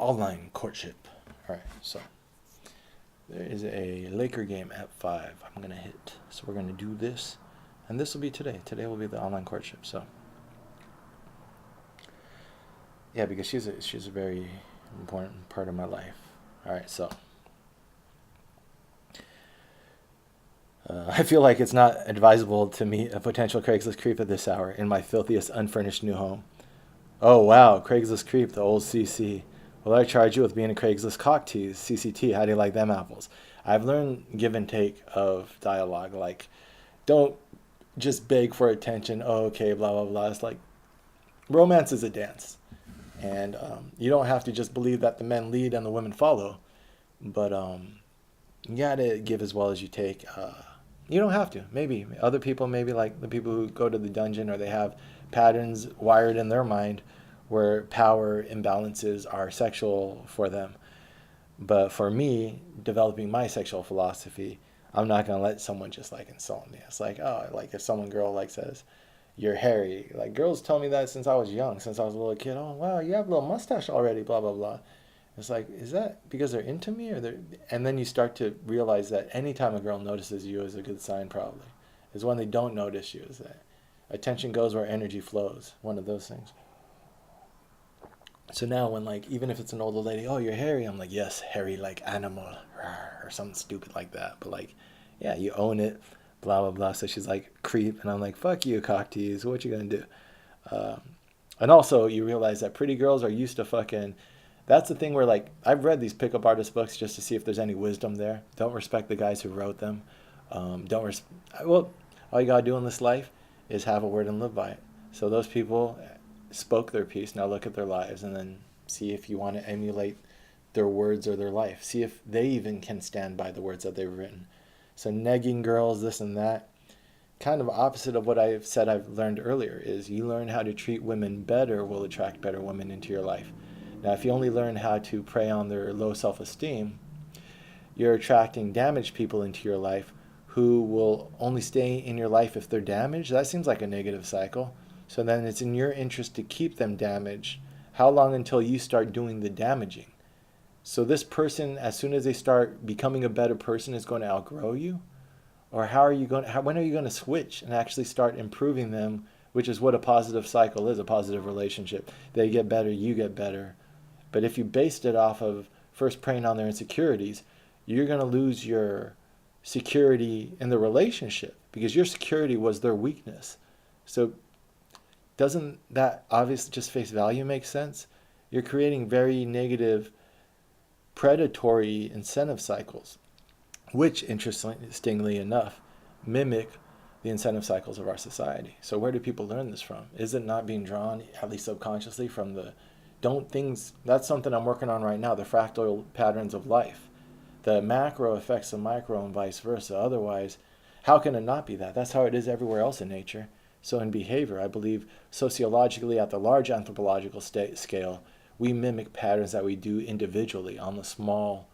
online courtship. All right, so there is a Laker game at 5. I'm gonna hit. So we're gonna do this, and this will be today. Today will be the online courtship. So yeah, because she's a very important part of my life. All right, so I feel like it's not advisable to meet a potential Craigslist creep at this hour in my filthiest unfurnished new home. Oh wow, Craigslist creep, the old CC. Will I charge you with being a Craigslist cock tease? CCT, how do you like them apples? I've learned give and take of dialogue. Like, don't just beg for attention. Oh, okay, blah, blah, blah. It's like, romance is a dance. And you don't have to just believe that the men lead and the women follow. But you gotta give as well as you take. You don't have to. Maybe other people, maybe like the people who go to the dungeon, or they have patterns wired in their mind where power imbalances are sexual for them. But for me, developing my sexual philosophy, I'm not gonna let someone just like insult me. It's like, oh, like if someone girl like says, "You're hairy." Like girls tell me that since I was young, since I was a little kid. Oh wow, you have a little mustache already. Blah blah blah. It's like, is that because they're into me, or they're? And then you start to realize that anytime a girl notices you is a good sign. Probably is when they don't notice you. Is that attention goes where energy flows. One of those things. So now when like even if it's an older lady, oh you're hairy, I'm like yes, hairy like animal, or something stupid like that. But like, yeah, you own it, blah blah blah. So she's like creep, and I'm like fuck you, cock tease. What you gonna do? Um, and also you realize that pretty girls are used to fucking. That's the thing where like I've read these pickup artist books just to see if there's any wisdom there. Don't respect the guys who wrote them. Don't res- Well, all you gotta do in this life is have a word and live by it. So those people spoke their piece. Now look at their lives and then see if you want to emulate their words or their life. See if they even can stand by the words that they've written. So negging girls, this and that, kind of opposite of what I've said I've learned earlier, is you learn how to treat women better will attract better women into your life. Now, if you only learn how to prey on their low self-esteem, you're attracting damaged people into your life who will only stay in your life if they're damaged. That seems like a negative cycle. So then it's in your interest to keep them damaged. How long until you start doing the damaging? So this person, as soon as they start becoming a better person, is going to outgrow you? Or when are you going to switch and actually start improving them, which is what a positive cycle is, a positive relationship. They get better, you get better. But if you based it off of first preying on their insecurities, you're going to lose your security in the relationship because your security was their weakness. So doesn't that obviously just face value make sense? You're creating very negative predatory incentive cycles, which interestingly enough mimic the incentive cycles of our society. So where do people learn this from? Is it not being drawn, at least subconsciously, from the that's something I'm working on right now, the fractal patterns of life. The macro affects the micro and vice versa. Otherwise, how can it not be that? That's how it is everywhere else in nature. So in behavior, I believe sociologically at the large anthropological scale, we mimic patterns that we do individually on the small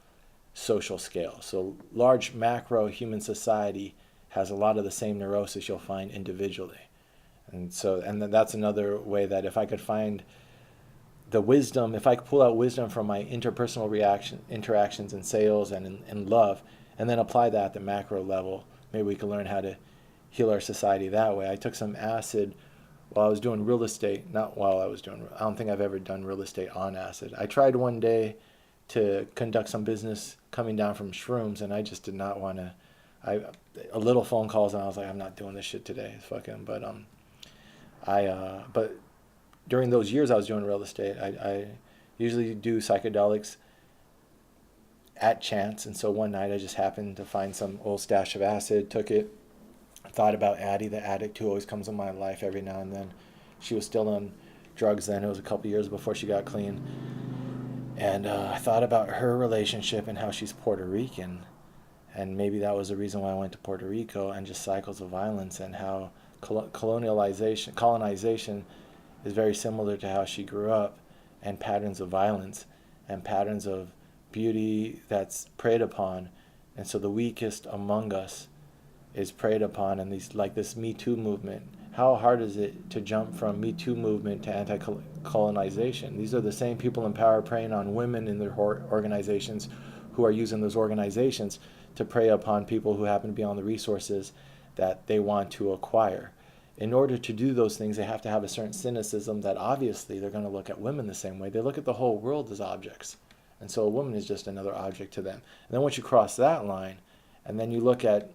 social scale. So large macro human society has a lot of the same neurosis you'll find individually. And that's another way that if I could find the wisdom, if I could pull out wisdom from my interpersonal interactions in sales and in love, and then apply that at the macro level, maybe we could learn how to heal our society that way. I took some acid while I was doing real estate, not while I was doing, I don't think I've ever done real estate on acid. I tried one day to conduct some business coming down from shrooms, and I just did not want to, a little phone calls, and I was like, I'm not doing this shit today, fucking, but during those years I was doing real estate, I usually do psychedelics at chance. And so one night I just happened to find some old stash of acid, took it, thought about Addie, the addict who always comes in my life every now and then. She was still on drugs then. It was a couple years before she got clean. And I thought about her relationship and how she's Puerto Rican. And maybe that was the reason why I went to Puerto Rico, and just cycles of violence and how colonization is very similar to how she grew up, and patterns of violence and patterns of beauty that's preyed upon. And so the weakest among us is preyed upon, and these like this Me Too movement how hard is it to jump from Me Too movement to anti-colonization? These are the same people in power preying on women in their organizations, who are using those organizations to prey upon people who happen to be on the resources that they want to acquire. In order to do those things, they have to have a certain cynicism that obviously they're going to look at women the same way. They look at the whole world as objects. And so a woman is just another object to them. And then once you cross that line, and then you look at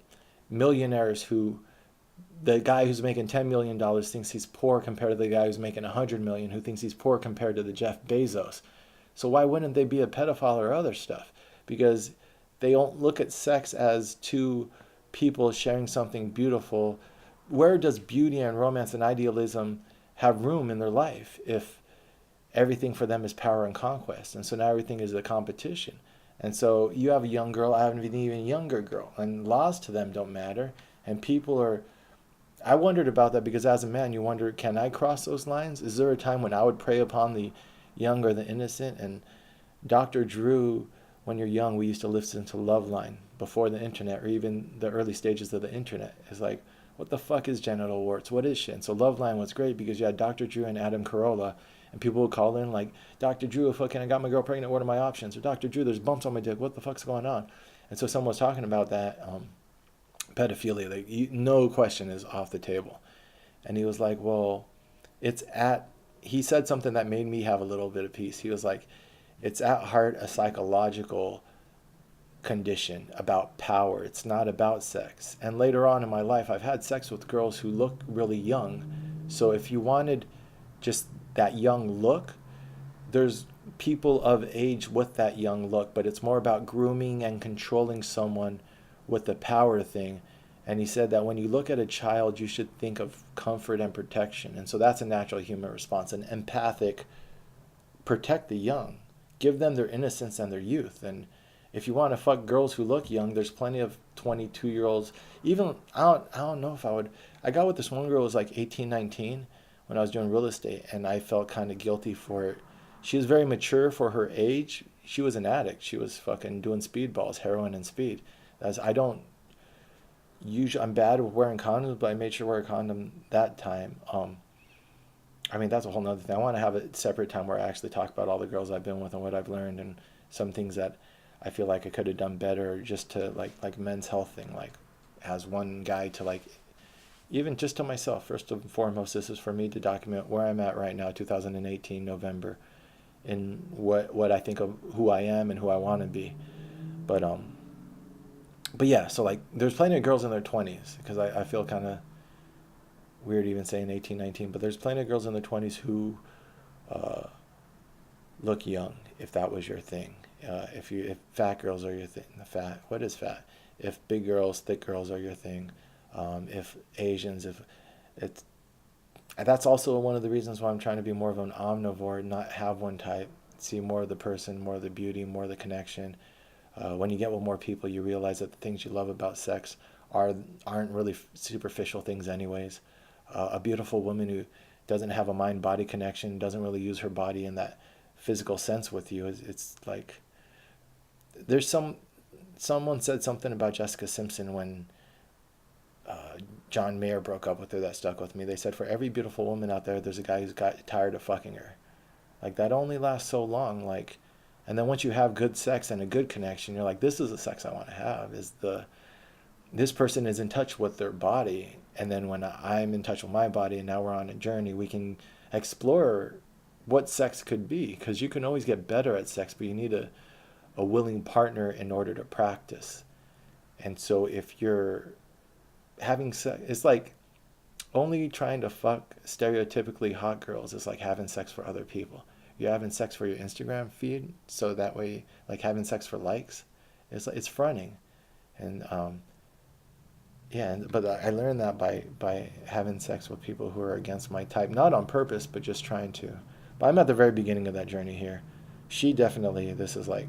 millionaires who, the guy who's making $10 million thinks he's poor compared to the guy who's making $100 million, who thinks he's poor compared to the Jeff Bezos. So why wouldn't they be a pedophile or other stuff? Because they don't look at sex as two people sharing something beautiful. Where does beauty and romance and idealism have room in their life if everything for them is power and conquest? And so now everything is a competition. And so you have a young girl, I have an even younger girl, and laws to them don't matter. And people are, I wondered about that, because as a man, you wonder, can I cross those lines? Is there a time when I would prey upon the young or the innocent? And Dr. Drew, when you're young, we used to listen to Loveline before the internet, or even the early stages of the internet. It's like, what the fuck is genital warts? What is shit? And so Loveline was great because you had Dr. Drew and Adam Carolla, and people would call in like, Dr. Drew, fucking, I got my girl pregnant, what are my options? Or Dr. Drew, there's bumps on my dick, what the fuck's going on? And so someone was talking about that, pedophilia, like, no question is off the table. And he was like, well, he said something that made me have a little bit of peace. He was like, it's at heart a psychological condition about power. It's not about sex. And later on in my life, I've had sex with girls who look really young. So if you wanted just that young look, there's people of age with that young look, but it's more about grooming and controlling someone with the power thing. And he said that when you look at a child, you should think of comfort and protection. And so that's a natural human response, an empathic, protect the young, give them their innocence and their youth. And if you want to fuck girls who look young, there's plenty of 22-year-olds. Even, I don't know if I would, I got with this one girl who was like 18, 19 when I was doing real estate, and I felt kind of guilty for it. She was very mature for her age. She was an addict. She was fucking doing speedballs, heroin and speed. I'm bad with wearing condoms, but I made sure to wear a condom that time. I mean, that's a whole nother thing. I want to have a separate time where I actually talk about all the girls I've been with and what I've learned, and some things that I feel like I could have done better, just to like men's health thing, like as one guy, to like, even just to myself, first and foremost, this is for me to document where I'm at right now, 2018, November, in what I think of who I am and who I want to be. But yeah, so like there's plenty of girls in their 20s, because I feel kind of weird even saying 18, 19, but there's plenty of girls in their 20s who look young, if that was your thing. If fat girls are your thing, what is fat? If big girls, thick girls are your thing, if Asians, if it's, that's also one of the reasons why I'm trying to be more of an omnivore, not have one type, see more of the person, more of the beauty, more of the connection. When you get with more people, you realize that the things you love about sex aren't really superficial things anyways. A beautiful woman who doesn't have a mind-body connection, doesn't really use her body in that physical sense with you, it's like, there's someone said something about Jessica Simpson when John Mayer broke up with her that stuck with me. They said, for every beautiful woman out there, there's a guy who's got tired of fucking her. Like, that only lasts so long. Like, and then once you have good sex and a good connection, you're like, this is the sex I want to have. This person is in touch with their body, and then when I'm in touch with my body, and now we're on a journey, we can explore what sex could be, because you can always get better at sex, but you need a willing partner in order to practice. And so if you're having sex, it's like only trying to fuck stereotypically hot girls is like having sex for other people. You're having sex for your Instagram feed, so that way, like having sex for likes, it's fronting. And yeah, but I learned that by having sex with people who are against my type, not on purpose, but just trying to. But I'm at the very beginning of that journey here. She definitely, this is like,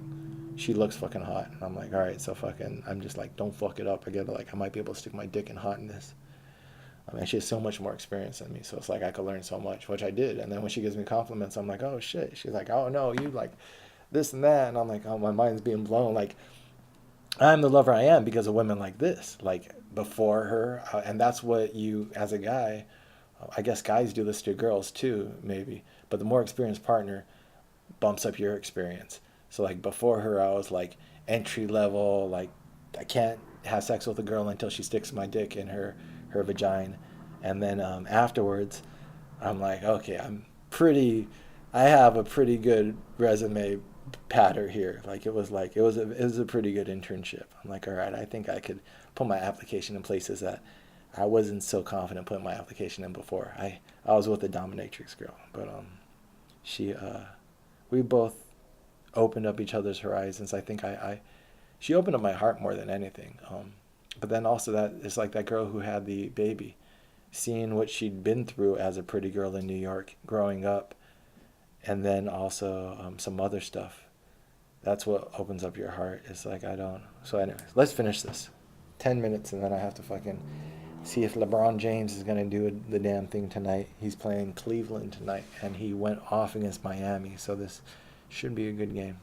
she looks fucking hot, and I'm like, all right, so fucking, I'm just like, don't fuck it up. I might be able to stick my dick in hotness. I mean, she has so much more experience than me, so it's like I could learn so much, which I did. And then when she gives me compliments, I'm like, oh shit. She's like, oh no, you like this and that, and I'm like, oh, my mind's being blown. Like, I'm the lover I am because of women like this, like before her, and that's what you, as a guy, I guess guys do this to girls too, maybe. But the more experienced partner bumps up your experience. So like before her, I was like entry level, like I can't have sex with a girl until she sticks my dick in her vagina, and then afterwards, I'm like, okay, I have a pretty good resume patter here. Like it was a pretty good internship. I'm like, all right, I think I could put my application in places that I wasn't so confident putting my application in before. I was with a dominatrix girl, but she we both opened up each other's horizons. I think I she opened up my heart more than anything. But then also that it's like that girl who had the baby, seeing what she'd been through as a pretty girl in New York growing up, and then also some other stuff. That's what opens up your heart. It's like I don't. So anyways, let's finish this. 10 minutes and then I have to fucking see if LeBron James is gonna do the damn thing tonight. He's playing Cleveland tonight, and he went off against Miami, so this should be a good game.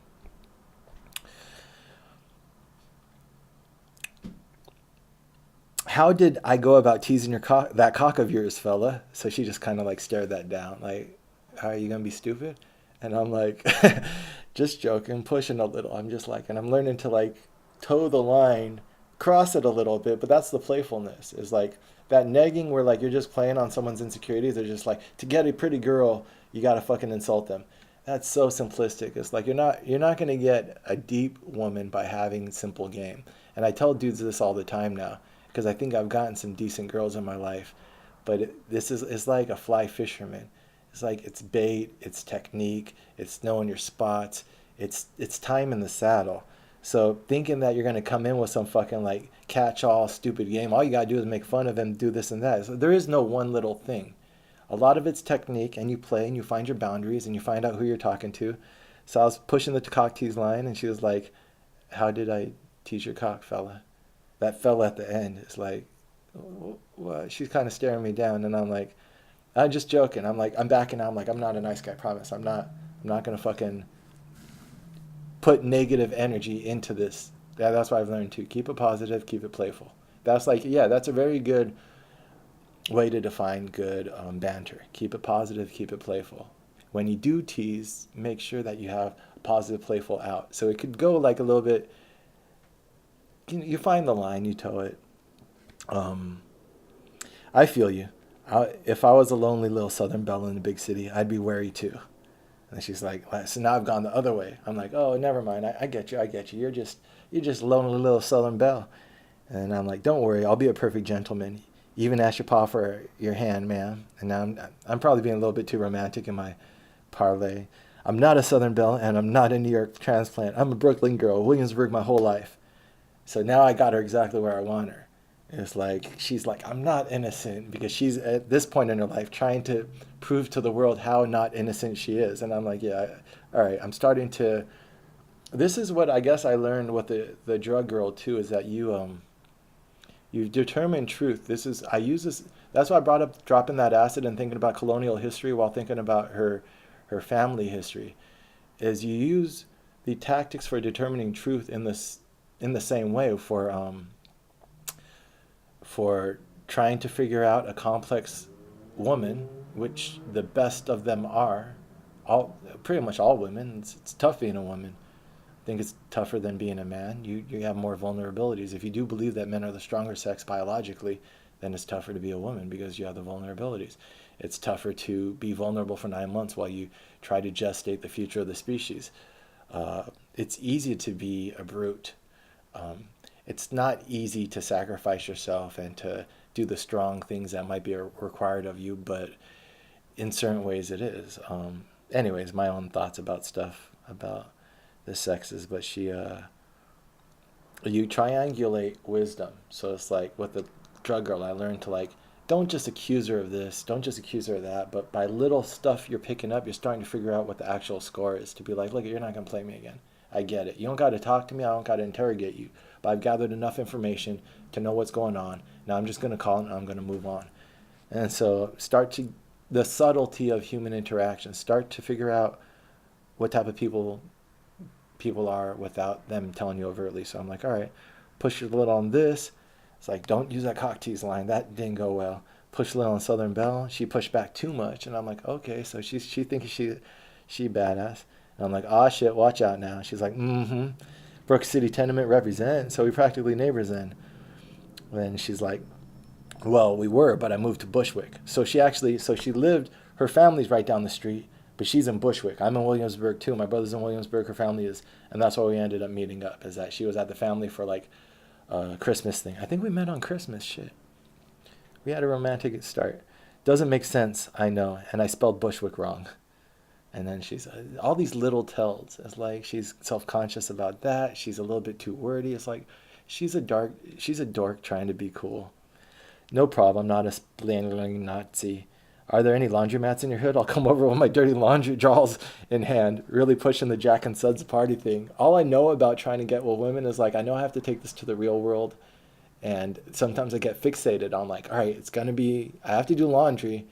How did I go about teasing that cock of yours, fella? So she just kind of like stared that down, like, how are you gonna be stupid? And I'm like, just joking, pushing a little. I'm just like, and I'm learning to like toe the line, cross it a little bit, but that's the playfulness. Is like that negging where like you're just playing on someone's insecurities. They're just like, to get a pretty girl, you gotta fucking insult them. That's so simplistic. It's like you're not gonna get a deep woman by having simple game. And I tell dudes this all the time now because I think I've gotten some decent girls in my life, but this is it's like a fly fisherman. It's like it's bait, it's technique, it's knowing your spots, it's time in the saddle. So thinking that you're gonna come in with some fucking like catch-all stupid game, all you gotta do is make fun of him, do this and that. So there is no one little thing. A lot of it's technique, and you play and you find your boundaries and you find out who you're talking to. So I was pushing the cock tease line, and she was like, "How did I tease your cock, fella?" That fella at the end is like, what? She's kind of staring me down, and I'm like, I'm just joking. I'm like, I'm backing out. I'm like, I'm not a nice guy. Promise. I'm not gonna fucking put negative energy into this. That's what I've learned too. Keep it positive. Keep it playful. That's like, yeah, that's a very good way to define good banter. Keep it positive. Keep it playful. When you do tease, make sure that you have positive, playful out. So it could go like a little bit. You find the line, you toe it. I feel you. If I was a lonely little Southern belle in a big city, I'd be wary too. And she's like, well, so now I've gone the other way. I'm like, oh, never mind. I get you. I get you. You're just lonely little Southern belle. And I'm like, don't worry. I'll be a perfect gentleman. Even ask your pa for your hand, ma'am. And now I'm probably being a little bit too romantic in my parlay. I'm not a Southern belle, and I'm not a New York transplant. I'm a Brooklyn girl, Williamsburg my whole life. So now I got her exactly where I want her. It's like, she's like, I'm not innocent, because she's at this point in her life trying to prove to the world how not innocent she is. And I'm like, yeah, all right, I'm starting to, this is what I guess I learned with the drug girl too, is that you determine truth. I use this, that's why I brought up dropping that acid and thinking about colonial history while thinking about her family history, is you use the tactics for determining truth in the same way for trying to figure out a complex woman, which the best of them are, pretty much all women. It's tough being a woman. I think it's tougher than being a man. You have more vulnerabilities. If you do believe that men are the stronger sex biologically, then it's tougher to be a woman because you have the vulnerabilities. It's tougher to be vulnerable for 9 months while you try to gestate the future of the species. It's easy to be a brute. It's not easy to sacrifice yourself and to do the strong things that might be required of you, but in certain ways it is. Anyways, my own thoughts about stuff, about the sexes, but you triangulate wisdom. So it's like with the drug girl, I learned to like, don't just accuse her of this, don't just accuse her of that, but by little stuff you're picking up, you're starting to figure out what the actual score is, to be like, look, you're not going to play me again. I get it. You don't got to talk to me. I don't got to interrogate you. But I've gathered enough information to know what's going on. Now I'm just going to call it and I'm going to move on. And so the subtlety of human interaction, start to figure out what type of people are without them telling you overtly. So I'm like, all right, push your little on this. It's like, don't use that cock tease line. That didn't go well. Push a little on Southern Belle. She pushed back too much, and I'm like, okay, so she thinks she badass. And I'm like, ah shit, watch out now. She's like, mm-hmm. Brook City Tenement represent. So we practically neighbors then. And she's like, well, we were, but I moved to Bushwick. So she lived. Her family's right down the street, but she's in Bushwick. I'm in Williamsburg too. My brother's in Williamsburg. Her family is, and that's why we ended up meeting up. Is that she was at the family for like a Christmas thing. I think we met on Christmas. Shit. We had a romantic start. Doesn't make sense, I know, and I spelled Bushwick wrong. And then she's all these little tells. It's like she's self-conscious about that. She's a little bit too wordy. It's like she's a dork trying to be cool. No problem, not a splaining Nazi. Are there any laundromats in your hood? I'll come over with my dirty laundry drawers in hand, really pushing the Jack and Suds party thing. All I know about trying to get with women is like, I know I have to take this to the real world. And sometimes I get fixated on like, all right, I have to do laundry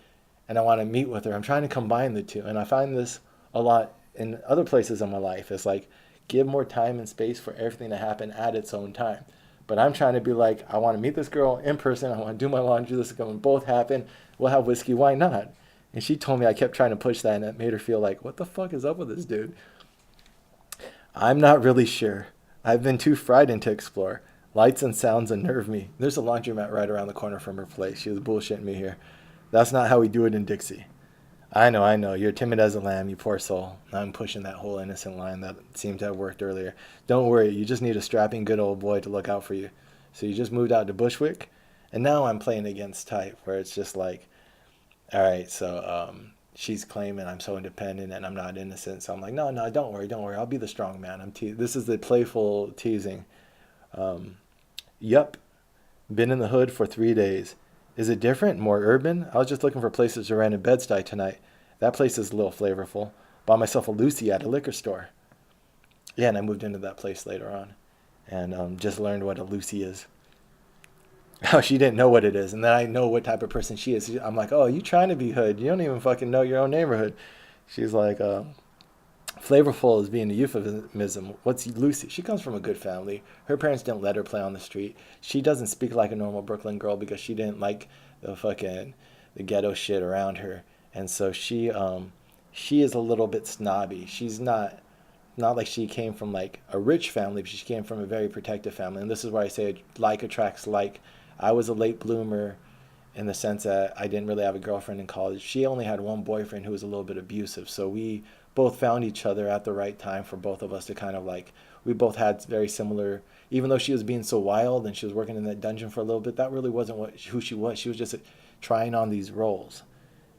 and I want to meet with her. I'm trying to combine the two. And I find this a lot in other places in my life. It's like, give more time and space for everything to happen at its own time. But I'm trying to be like, I want to meet this girl in person. I want to do my laundry. This is going to both happen. We'll have whiskey. Why not? And she told me I kept trying to push that, and it made her feel like, what the fuck is up with this dude? I'm not really sure. I've been too frightened to explore. Lights and sounds unnerve me. There's a laundromat right around the corner from her place. She was bullshitting me here. That's not how we do it in Dixie. I know. You're timid as a lamb, you poor soul. I'm pushing that whole innocent line that seemed to have worked earlier. Don't worry, you just need a strapping good old boy to look out for you. So you just moved out to Bushwick, and now I'm playing against type, where it's just like, all right, so she's claiming I'm so independent and I'm not innocent. So I'm like, no, don't worry. I'll be the strong man. This is the playful teasing. Yup, been in the hood for 3 days. Is it different, more urban? I was just looking for places to rent in Bed-Stuy tonight. That place is a little flavorful. Bought myself a Lucy at a liquor store. Yeah, and I moved into that place later on. And just learned what a Lucy is. Oh, she didn't know what it is. And then I know what type of person she is. I'm like, oh, you trying to be hood. You don't even fucking know your own neighborhood. She's like, flavorful is being a euphemism. What's Lucy? She comes from a good family. Her parents didn't let her play on the street. She doesn't speak like a normal Brooklyn girl because she didn't like the ghetto shit around her. And so she is a little bit snobby. She's not like she came from like a rich family, but she came from a very protective family. And this is where I say like attracts like. I was a late bloomer in the sense that I didn't really have a girlfriend in college. She only had one boyfriend who was a little bit abusive. So we both found each other at the right time for both of us to kind of like, we both had very similar, even though she was being so wild and she was working in that dungeon for a little bit, that really wasn't who she was. She was just trying on these roles.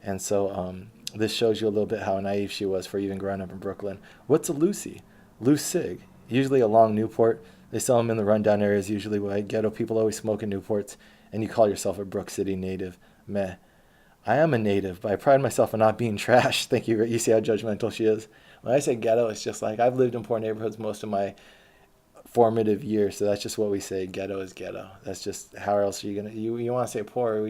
And so this shows you a little bit how naive she was for even growing up in Brooklyn. What's a Lucy? Loose cig. Usually a long Newport. They sell them in the rundown areas, usually white. Ghetto people always smoke in Newports. And you call yourself a Brook City native. Meh. I am a native, but I pride myself on not being trash. Thank you. You see how judgmental she is? When I say ghetto, it's just like I've lived in poor neighborhoods most of my formative years, so that's just what we say. Ghetto is ghetto. That's just how else are you gonna you want to say poor?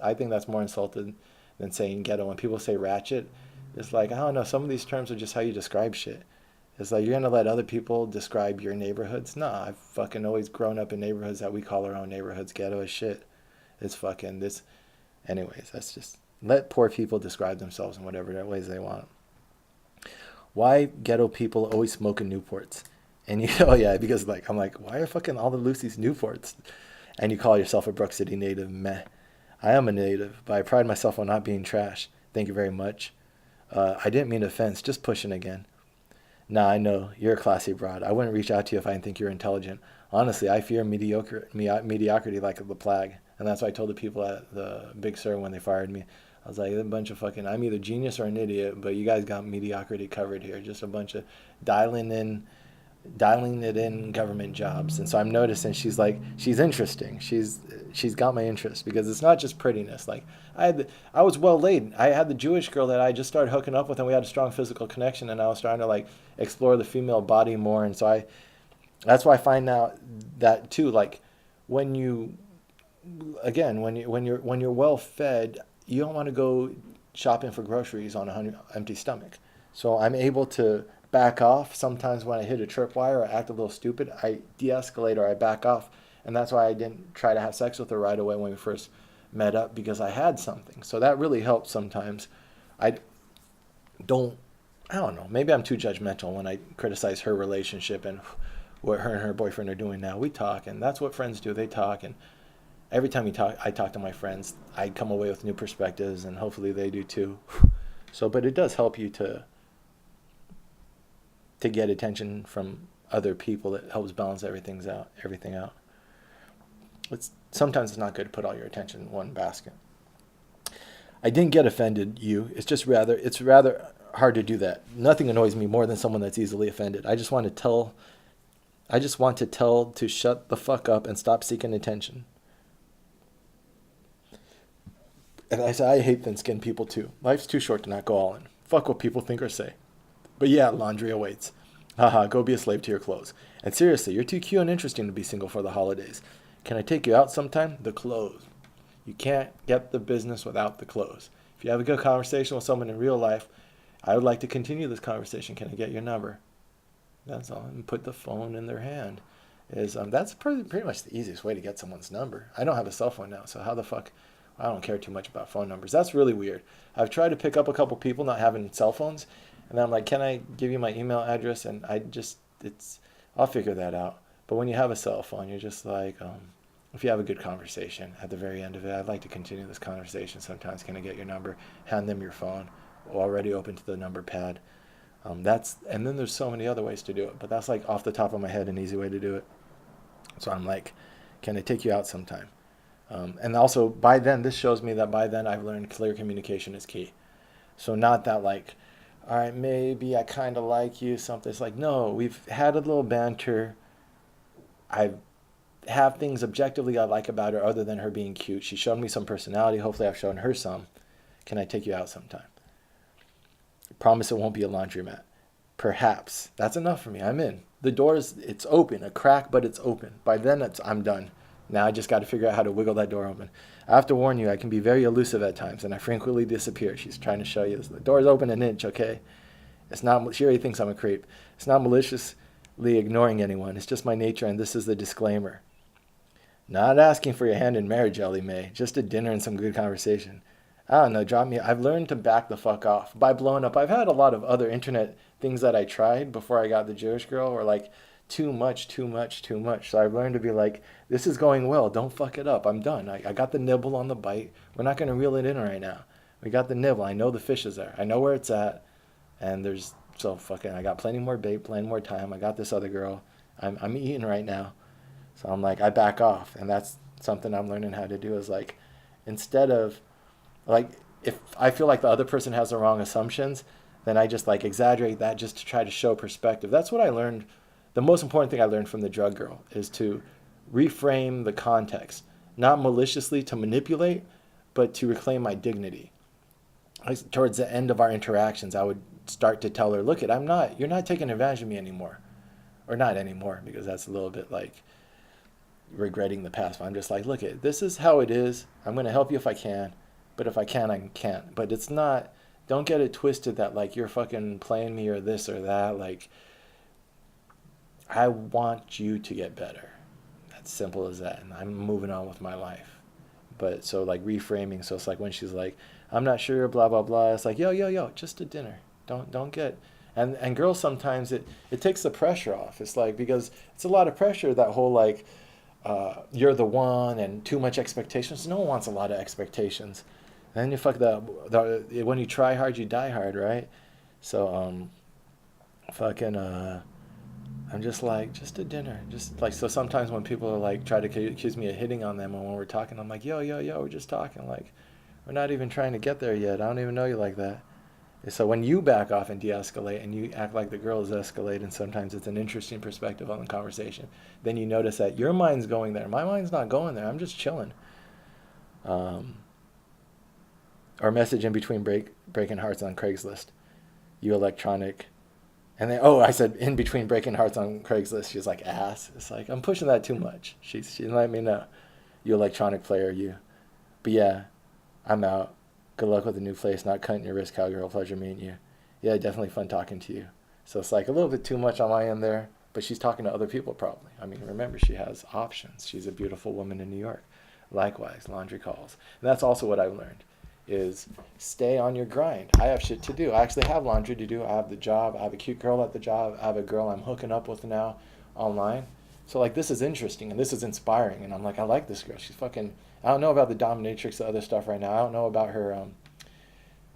I think that's more insulted than saying ghetto. When people say ratchet, it's like I don't know. Some of these terms are just how you describe shit. It's like you're gonna let other people describe your neighborhoods. Nah, I've fucking always grown up in neighborhoods that we call our own neighborhoods. Ghetto as shit. It's fucking this. Anyways, that's just let poor people describe themselves in whatever ways they want. Why ghetto people always smoke in Newports? And oh yeah, because like I'm like, why are fucking all the Lucy's Newports? And you call yourself a Brook City native? Meh. I am a native, but I pride myself on not being trash. Thank you very much. I didn't mean offense, just pushing again. Nah, I know. You're a classy broad. I wouldn't reach out to you if I didn't think you're intelligent. Honestly, I fear mediocrity like the plague. And that's why I told the people at the Big Sur when they fired me. I was like, a bunch of fucking, I'm either genius or an idiot, but you guys got mediocrity covered here. Just a bunch of dialing it in government jobs. And so I'm noticing she's interesting. She's got my interest because it's not just prettiness. Like I was well laid. I had the Jewish girl that I just started hooking up with, and we had a strong physical connection, and I was trying to like explore the female body more. And so that's why I find out that too, like when you're well fed, you don't want to go shopping for groceries on an empty stomach. So I'm able to back off. Sometimes when I hit a tripwire or act a little stupid, I de-escalate or I back off. And that's why I didn't try to have sex with her right away when we first met up because I had something. So that really helps sometimes. I don't, I don't know, maybe I'm too judgmental when I criticize her relationship and what her and her boyfriend are doing now. We talk, and that's what friends do. They talk, and every time I talk to my friends, I come away with new perspectives, and hopefully they do too. So, but it does help you to get attention from other people. It helps balance everything out. Sometimes it's not good to put all your attention in one basket. I didn't get offended, it's rather hard to do that. Nothing annoys me more than someone that's easily offended. I just want to tell to shut the fuck up and stop seeking attention. And I hate thin-skinned people too. Life's too short to not go all in. Fuck what people think or say. But yeah, laundry awaits. Haha, go be a slave to your clothes. And seriously, you're too cute and interesting to be single for the holidays. Can I take you out sometime? The clothes. You can't get the business without the clothes. If you have a good conversation with someone in real life, I would like to continue this conversation. Can I get your number? That's all. And put the phone in their hand. That's pretty much the easiest way to get someone's number. I don't have a cell phone now, so how the fuck? I don't care too much about phone numbers. That's really weird. I've tried to pick up a couple people not having cell phones, and then I'm like, can I give you my email address? And I'll figure that out. But when you have a cell phone, you're just like, if you have a good conversation at the very end of it, I'd like to continue this conversation. Sometimes, can I get your number? Hand them your phone, already open to the number pad. And then there's so many other ways to do it, but that's like off the top of my head an easy way to do it. So I'm like, can I take you out sometime? And also this shows me that by then I've learned clear communication is key. So not that like, all right, maybe I kind of like you, something. It's like, no, we've had a little banter. I have things objectively I like about her other than her being cute. She showed me some personality. Hopefully I've shown her some. Can I take you out sometime? Promise it won't be a laundromat. Perhaps. That's enough for me. I'm in. The door's, it's open. A crack, but it's open. By then, I'm done. Now I just got to figure out how to wiggle that door open. I have to warn you, I can be very elusive at times, and I frequently disappear. She's trying to show you this. The door's open an inch, okay? She already thinks I'm a creep. It's not maliciously ignoring anyone. It's just my nature, and this is the disclaimer. Not asking for your hand in marriage, Ellie Mae. Just a dinner and some good conversation. I don't know, drop me. I've learned to back the fuck off by blowing up. I've had a lot of other internet things that I tried before I got the Jewish girl were like too much. So I've learned to be like, this is going well. Don't fuck it up. I'm done. I got the nibble on the bite. We're not going to reel it in right now. We got the nibble. I know the fish is there. I know where it's at. And I got plenty more bait, plenty more time. I got this other girl. I'm eating right now. So I'm like, I back off. And that's something I'm learning how to do is like, instead of, like, if I feel like the other person has the wrong assumptions, then I just like exaggerate that just to try to show perspective. That's what I learned. The most important thing I learned from the drug girl is to reframe the context, not maliciously to manipulate, but to reclaim my dignity. Towards the end of our interactions, I would start to tell her, look, you're not taking advantage of me anymore. Or not anymore, because that's a little bit like regretting the past. But I'm just like, look, this is how it is. I'm going to help you if I can. But if I can, I can't. But it's not, don't get it twisted that like you're fucking playing me or this or that. Like, I want you to get better. That's simple as that. And I'm moving on with my life. But so like reframing. So it's like when she's like, I'm not sure, blah, blah, blah. It's like, yo, just a dinner. Don't get, and girls sometimes it takes the pressure off. It's like, because it's a lot of pressure, that whole like, you're the one and too much expectations. No one wants a lot of expectations. And you when you try hard, you die hard, right? So, I'm just like, just a dinner. Just like, so sometimes when people are like, try to accuse me of hitting on them, and when we're talking, I'm like, yo, we're just talking. Like, we're not even trying to get there yet. I don't even know you like that. So when you back off and de-escalate and you act like the girl is escalating, sometimes it's an interesting perspective on the conversation. Then you notice that your mind's going there. My mind's not going there. I'm just chilling. Or message in between breaking hearts on Craigslist. You electronic. And then, I said in between breaking hearts on Craigslist. She's like, ass. It's like, I'm pushing that too much. She let me know. You electronic player, you. But yeah, I'm out. Good luck with the new place. Not cutting your wrist, cowgirl. Pleasure meeting you. Yeah, definitely fun talking to you. So it's like a little bit too much on my end there. But she's talking to other people probably. I mean, remember, she has options. She's a beautiful woman in New York. Likewise, laundry calls. And that's also what I've learned is stay on your grind. I have shit to do. I actually have laundry to do. I have the job. I have a cute girl at the job. I have a girl I'm hooking up with now online. So like this is interesting and this is inspiring and I'm like I like this girl. She's fucking I don't know about the dominatrix the other stuff right now. I don't know about her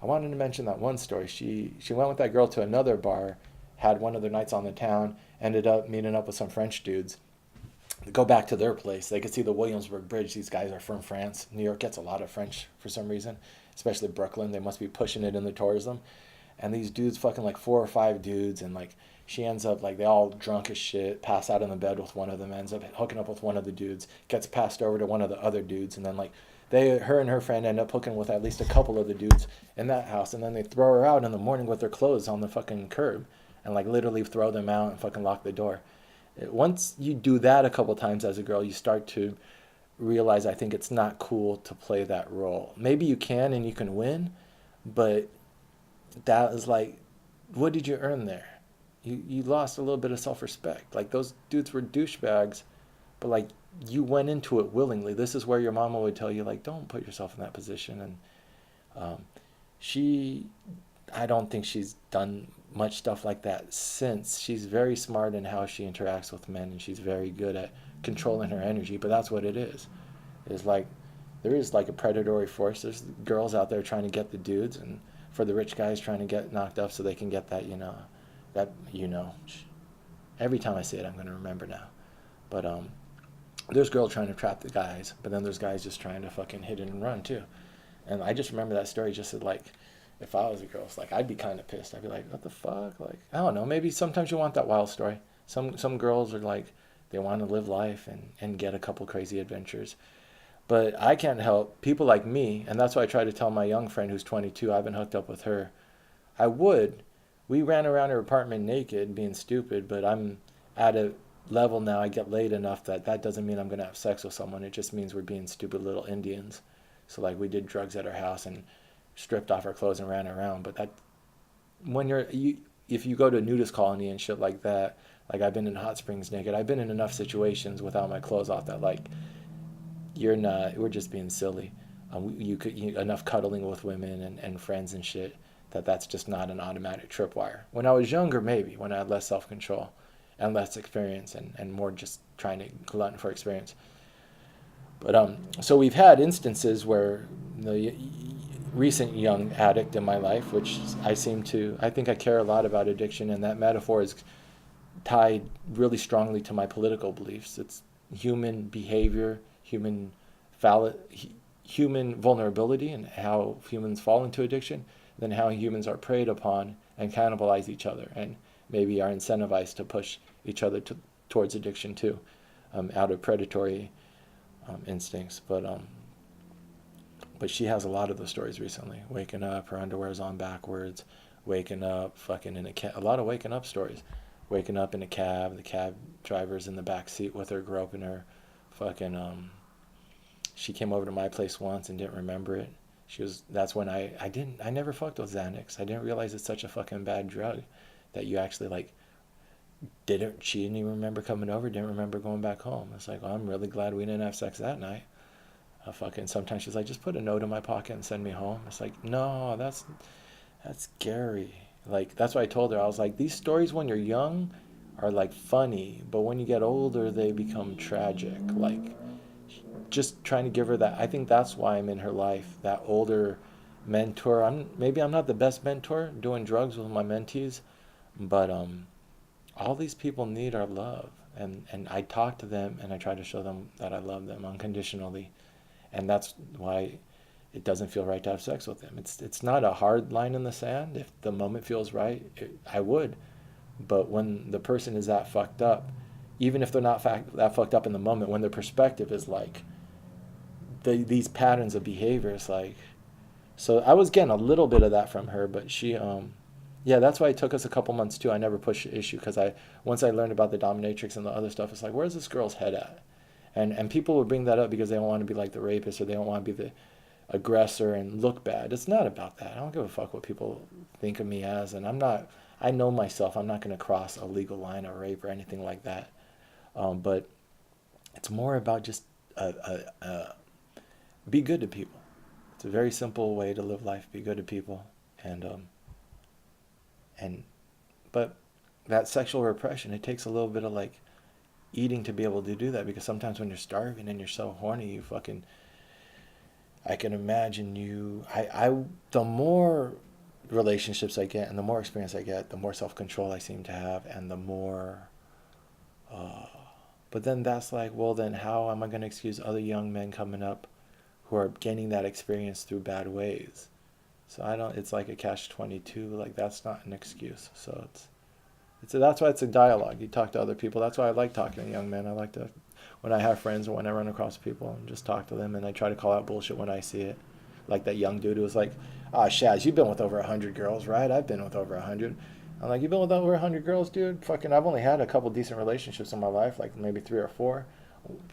I wanted to mention that one story. She went with that girl to another bar, had one of their nights on the town, ended up meeting up with some French dudes. They go back to their place. They could see the Williamsburg Bridge. These guys are from France. New York gets a lot of French for some reason, especially Brooklyn. They must be pushing it in the tourism. And these dudes, fucking like 4 or 5 dudes, and like she ends up like they all drunk as shit, pass out in the bed with one of them, ends up hooking up with one of the dudes, gets passed over to one of the other dudes, and then like her and her friend end up hooking with at least a couple of the dudes in that house, and then they throw her out in the morning with their clothes on the fucking curb, and like literally throw them out and fucking lock the door. Once you do that a couple times as a girl, you start to realize I think it's not cool to play that role. Maybe you can and you can win, but that is like, what did you earn there? You lost a little bit of self-respect. Like those dudes were douchebags, but like you went into it willingly. This is where your mama would tell you like, don't put yourself in that position. And she, I don't think she's done much stuff like that since. She's very smart in how she interacts with men, and she's very good at controlling her energy. But that's what it is. It's like there is like a predatory force. There's girls out there trying to get the dudes, and for the rich guys trying to get knocked up so they can get that, every time I say it I'm going to remember now. But there's girls trying to trap the guys, but then there's guys just trying to fucking hit it and run too. And I just remember that story just said like, if I was a girl, it's like I'd be kind of pissed. I'd be like, what the fuck? Like, I don't know, maybe sometimes you want that wild story. Some girls are like, they want to live life and get a couple crazy adventures. But I can't help people like me, and that's why I try to tell my young friend who's 22, I've been hooked up with her. We ran around her apartment naked, being stupid, but I'm at a level now, I get laid enough that doesn't mean I'm going to have sex with someone. It just means we're being stupid little Indians. So like we did drugs at her house and stripped off our clothes and ran around. But that, if you go to a nudist colony and shit like that, like I've been in hot springs naked, I've been in enough situations without my clothes off that like, we're just being silly. Enough cuddling with women and friends and shit that's just not an automatic tripwire. When I was younger, maybe, when I had less self-control and less experience and more just trying to glutton for experience. But so we've had instances where the recent young addict in my life, which I think I care a lot about addiction, and that metaphor is tied really strongly to my political beliefs. It's human behavior, human vulnerability, and how humans fall into addiction, then how humans are preyed upon and cannibalize each other, and maybe are incentivized to push each other towards addiction too, out of predatory instincts. But she has a lot of those stories recently. Waking up, her underwear's on backwards, waking up, fucking in a cab. A lot of waking up stories. Waking up in a cab, the cab driver's in the back seat with her, groping her. Fucking, she came over to my place once and didn't remember it. That's when I never fucked with Xanax. I didn't realize it's such a fucking bad drug that you actually like, she didn't even remember coming over, didn't remember going back home. It's like, well, I'm really glad we didn't have sex that night. Sometimes she's like, just put a note in my pocket and send me home. It's like, no, that's scary. Like, that's why I told her, I was like, these stories when you're young are like funny, but when you get older, they become tragic. Like, just trying to give her that. I think that's why I'm in her life, that older mentor. Maybe I'm not the best mentor doing drugs with my mentees, but all these people need our love. And I talk to them and I try to show them that I love them unconditionally. And that's why it doesn't feel right to have sex with them. It's not a hard line in the sand. If the moment feels right, I would. But when the person is that fucked up, even if they're not that fucked up in the moment, when their perspective is like these patterns of behavior, it's like, so I was getting a little bit of that from her, but she, yeah, that's why it took us a couple months too. I never pushed the issue because once I learned about the dominatrix and the other stuff, it's like, where's this girl's head at? And people will bring that up because they don't want to be like the rapist, or they don't want to be the aggressor and look bad. It's not about that. I don't give a fuck what people think of me as, and I know myself. I'm not going to cross a legal line of rape or anything like that. But it's more about just be good to people. It's a very simple way to live life. Be good to people, and and but that sexual repression, it takes a little bit of like eating to be able to do that, because sometimes when you're starving and you're so horny, you fucking, I can imagine you, the more relationships I get and the more experience I get, the more self-control I seem to have, and the more, uh, but then that's like, well, then how am I going to excuse other young men coming up who are gaining that experience through bad ways? So I don't, it's like a catch 22, like that's not an excuse. So that's why it's a dialogue. You talk to other people. That's why I like talking to young men. I like to, when I have friends or when I run across people, and just talk to them, and I try to call out bullshit when I see it. Like that young dude who was like, "Ah, Shaz, you've been with over 100 girls, right? I've been with over 100." I'm like, "You been with over 100 girls, dude? Fucking, I've only had a couple decent relationships in my life, like maybe three or four.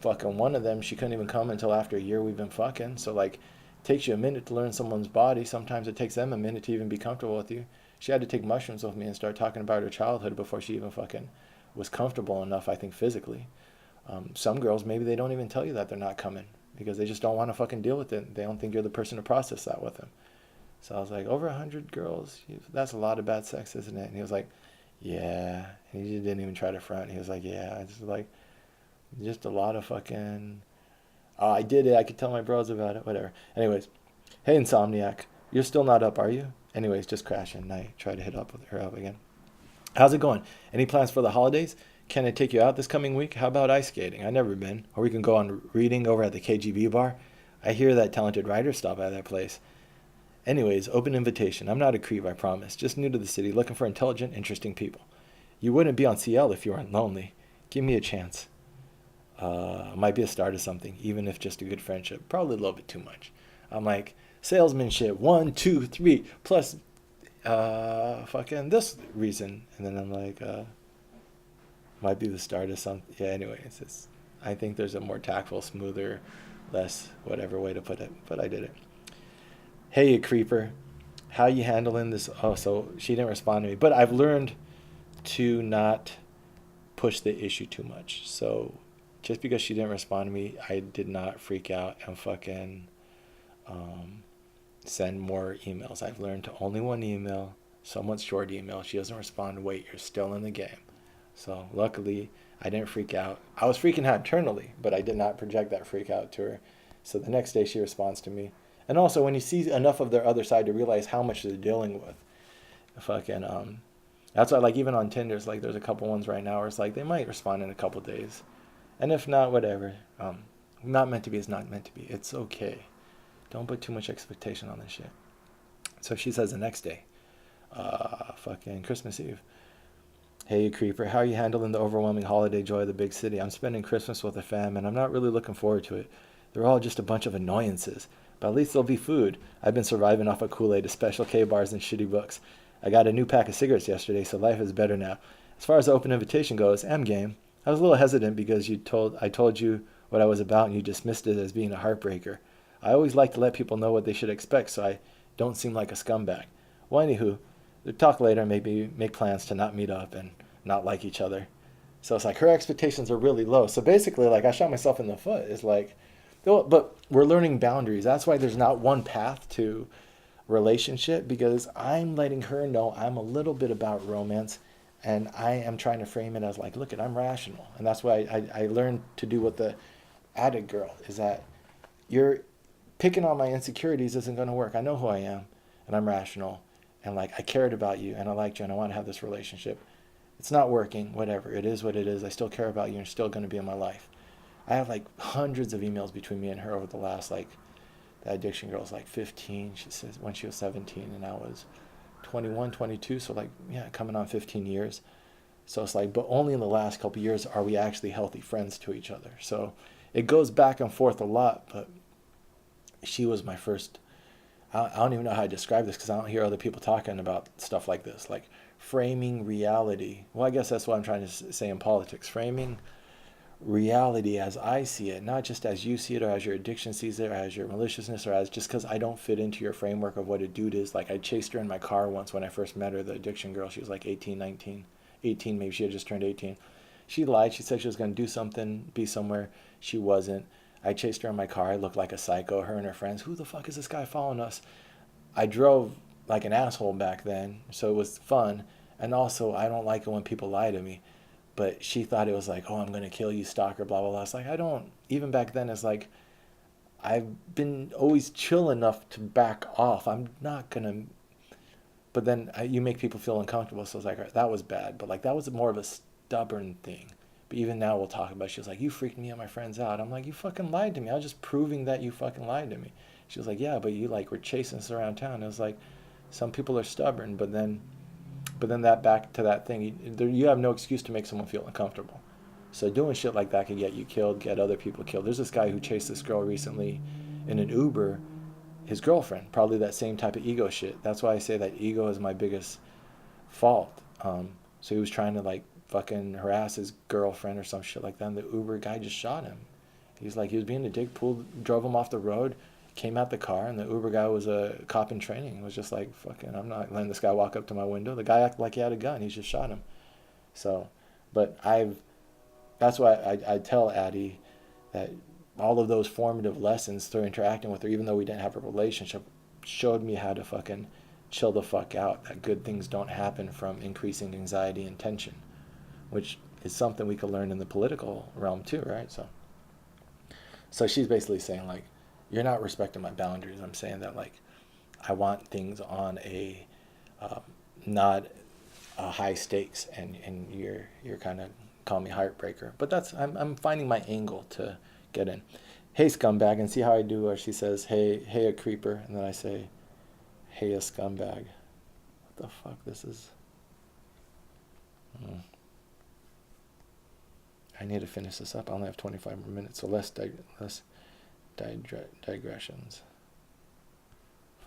Fucking one of them, she couldn't even come until after a year we've been fucking. So like, it takes you a minute to learn someone's body. Sometimes it takes them a minute to even be comfortable with you. She had to take mushrooms with me and start talking about her childhood before she even fucking was comfortable enough, I think, physically. Some girls, maybe they don't even tell you that they're not coming because they just don't want to fucking deal with it. They don't think you're the person to process that with them. So I was like, over 100 girls? That's a lot of bad sex, isn't it? And he was like, yeah. And he didn't even try to front. He was like, yeah. It's like, just a lot of fucking, oh, I did it. I could tell my bros about it. Whatever. Anyways, hey, Insomniac. You're still not up, are you? Anyways, just crashing. Night. Try to hit up with her up again. How's it going? Any plans for the holidays? Can I take you out this coming week? How about ice skating? I've never been. Or we can go on reading over at the KGB bar. I hear that talented writers stop by that place. Anyways, open invitation. I'm not a creep, I promise. Just new to the city, looking for intelligent, interesting people. You wouldn't be on CL if you weren't lonely. Give me a chance. Might be a start of something, even if just a good friendship. Probably a little bit too much. I'm like, salesmanship, 1, 2, 3, plus fucking this reason. And then I'm like, might be the start of something. Yeah, anyways, I think there's a more tactful, smoother, less whatever way to put it, but I did it. Hey, you creeper. How you handling this? Oh, so she didn't respond to me, but I've learned to not push the issue too much. So just because she didn't respond to me, I did not freak out and fucking um, send more emails. I've learned to only one email, somewhat short email. She doesn't respond, wait, you're still in the game. So luckily, I didn't freak out. I was freaking out internally, but I did not project that freak out to her. So the next day she responds to me. And also, when you see enough of their other side to realize how much they're dealing with, fucking, that's why, like, even on Tinder, it's like there's a couple ones right now where it's like they might respond in a couple days. And if not, whatever. Not meant to be is not meant to be. It's okay. Don't put too much expectation on this shit. So she says the next day, fucking Christmas Eve. Hey, you creeper, how are you handling the overwhelming holiday joy of the big city? I'm spending Christmas with a fam, and I'm not really looking forward to it. They're all just a bunch of annoyances. But at least there'll be food. I've been surviving off of Kool-Aid, special K bars, and shitty books. I got a new pack of cigarettes yesterday, so life is better now. As far as the open invitation goes, I'm game. I was a little hesitant because I told you what I was about, and you dismissed it as being a heartbreaker. I always like to let people know what they should expect, so I don't seem like a scumbag. Well, anywho, we'll talk later and maybe make plans to not meet up and not like each other. So it's like her expectations are really low. So basically, like, I shot myself in the foot. It's like, but we're learning boundaries. That's why there's not one path to relationship, because I'm letting her know I'm a little bit about romance, and I am trying to frame it as like, look, I'm rational. And that's why I learned to do with the addict girl, is that you're picking on my insecurities isn't going to work. I know who I am, and I'm rational, and like, I cared about you, and I liked you, and I want to have this relationship. It's not working, whatever. It is what it is. I still care about you, and you're still going to be in my life. I have like hundreds of emails between me and her over the last, like, that addiction girl was like 15, she says, when she was 17, and I was 21, 22, so like, yeah, coming on 15 years. So it's like, but only in the last couple of years are we actually healthy friends to each other. So it goes back and forth a lot, but she was my first, I don't even know how to describe this, because I don't hear other people talking about stuff like this, like framing reality. Well, I guess that's what I'm trying to say in politics, framing reality as I see it, not just as you see it, or as your addiction sees it, or as your maliciousness, or as just because I don't fit into your framework of what a dude is. Like, I chased her in my car once when I first met her, the addiction girl. She was like 18, 19, 18, maybe she had just turned 18. She lied. She said she was going to do something, be somewhere. She wasn't. I chased her in my car. I looked like a psycho. Her and her friends. Who the fuck is this guy following us? I drove like an asshole back then, so it was fun. And also, I don't like it when people lie to me. But she thought it was like, oh, I'm gonna kill you, stalker, blah blah blah. It's like I don't. Even back then, it's like I've been always chill enough to back off. I'm not gonna. But then you make people feel uncomfortable. So it's like, all right, that was bad. But like that was more of a stubborn thing. But even now we'll talk about it. She was like, you freaked me and my friends out. I'm like, you fucking lied to me. I was just proving that you fucking lied to me. She was like, yeah, but you like were chasing us around town. It was like, some people are stubborn, but then that back to that thing, you have no excuse to make someone feel uncomfortable. So doing shit like that could get you killed, get other people killed. There's this guy who chased this girl recently in an Uber, his girlfriend, probably that same type of ego shit. That's why I say that ego is my biggest fault. So he was trying to like fucking harass his girlfriend or some shit like that, and the Uber guy just shot him. He's like, he was being a dick, drove him off the road, came out the car, and the Uber guy was a cop in training. It was just like, fucking, I'm not letting this guy walk up to my window. The guy acted like he had a gun. He just shot him. So, but that's why I tell Addie that all of those formative lessons through interacting with her, even though we didn't have a relationship, showed me how to fucking chill the fuck out. That good things don't happen from increasing anxiety and tension, which is something we could learn in the political realm too, right? So she's basically saying like, you're not respecting my boundaries. I'm saying that like, I want things on a not a high stakes, and you're kind of calling me heartbreaker. But that's I'm finding my angle to get in. Hey scumbag, and see how I do. Or she says, hey a creeper, and then I say, hey a scumbag. What the fuck? This is. I need to finish this up. I only have 25 more minutes, so less digressions.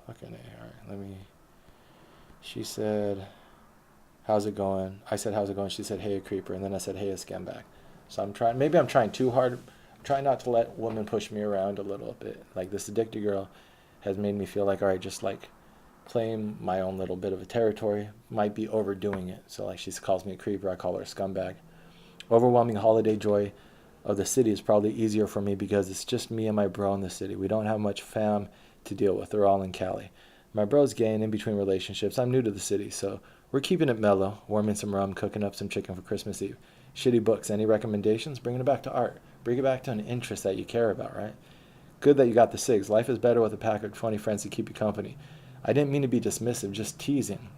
Fucking A. All right, let me. She said, how's it going? I said, how's it going? She said, hey, a creeper. And then I said, hey, a scumbag. So maybe I'm trying too hard. I'm trying not to let women push me around a little bit. Like this addicted girl has made me feel like, all right, just like claim my own little bit of a territory. Might be overdoing it. So like she calls me a creeper. I call her a scumbag. Overwhelming holiday joy of the city is probably easier for me because it's just me and my bro in the city. We don't have much fam to deal with. They're all in Cali. My bro's gay and in between relationships. I'm new to the city, so we're keeping it mellow, warming some rum, cooking up some chicken for Christmas Eve. Shitty books. Any recommendations? Bringing it back to art. Bring it back to an interest that you care about, right? Good that you got the cigs. Life is better with a pack of 20 friends to keep you company. I didn't mean to be dismissive, just teasing.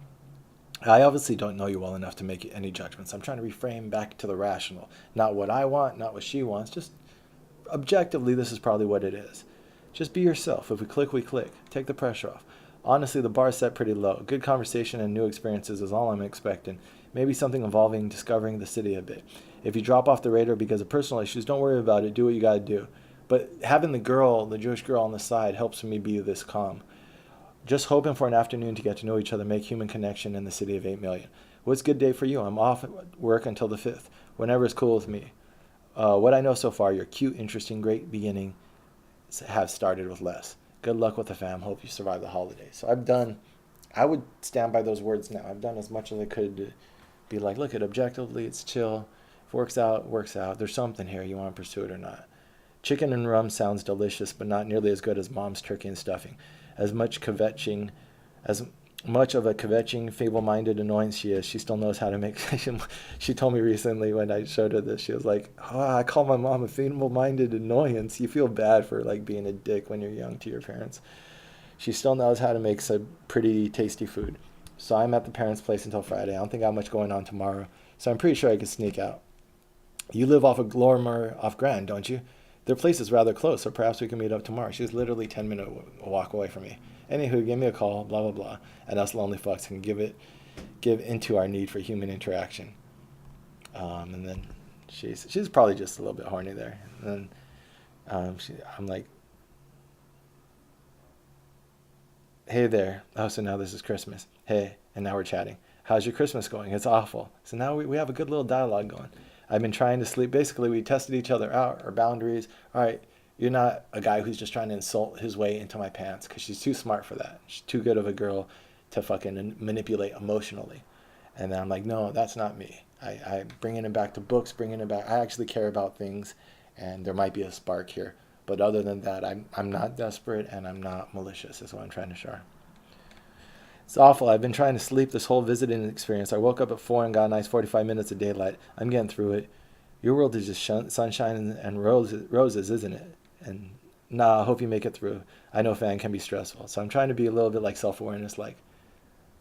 I obviously don't know you well enough to make any judgments. I'm trying to reframe back to the rational. Not what I want, not what she wants. Just objectively, this is probably what it is. Just be yourself. If we click, we click. Take the pressure off. Honestly, the bar's set pretty low. Good conversation and new experiences is all I'm expecting. Maybe something involving discovering the city a bit. If you drop off the radar because of personal issues, don't worry about it. Do what you gotta do. But having the Jewish girl on the side helps me be this calm. Just hoping for an afternoon to get to know each other, make human connection in the city of 8 million. What's a good day for you? I'm off at work until the 5th. Whenever is cool with me. What I know so far, your cute, interesting, great beginning have started with less. Good luck with the fam. Hope you survive the holidays. So I would stand by those words now. I've done as much as I could to be like, look, objectively, it's chill. If it works out, works out. There's something here. You want to pursue it or not. Chicken and rum sounds delicious, but not nearly as good as mom's turkey and stuffing. As much of a kvetching, feeble-minded annoyance she is, she still knows how to make. She told me recently when I showed her this, she was like, "Oh, I call my mom a feeble-minded annoyance." You feel bad for like being a dick when you're young to your parents. She still knows how to make some pretty tasty food. So I'm at the parents' place until Friday. I don't think I have much going on tomorrow, so I'm pretty sure I could sneak out. You live off of Glorimer off Grand, don't you? Their place is rather close, so perhaps we can meet up tomorrow. She's literally 10-minute walk away from me. Anywho, give me a call, blah, blah, blah. And us lonely fucks can give into our need for human interaction. And then she's probably just a little bit horny there. And then I'm like, hey there. Oh, so now this is Christmas. Hey, and now we're chatting. How's your Christmas going? It's awful. So now we have a good little dialogue going. I've been trying to sleep. Basically, we tested each other out, our boundaries. All right, you're not a guy who's just trying to insult his way into my pants because she's too smart for that. She's too good of a girl to fucking manipulate emotionally. And then I'm like, no, that's not me. I bringing it back to books, bringing it back. I actually care about things, and there might be a spark here. But other than that, I'm not desperate and I'm not malicious. Is what I'm trying to show. It's awful. I've been trying to sleep this whole visiting experience. I woke up at 4 and got a nice 45 minutes of daylight. I'm getting through it. Your world is just sunshine and roses, isn't it? And nah, I hope you make it through. I know fan can be stressful. So I'm trying to be a little bit like self-awareness, like,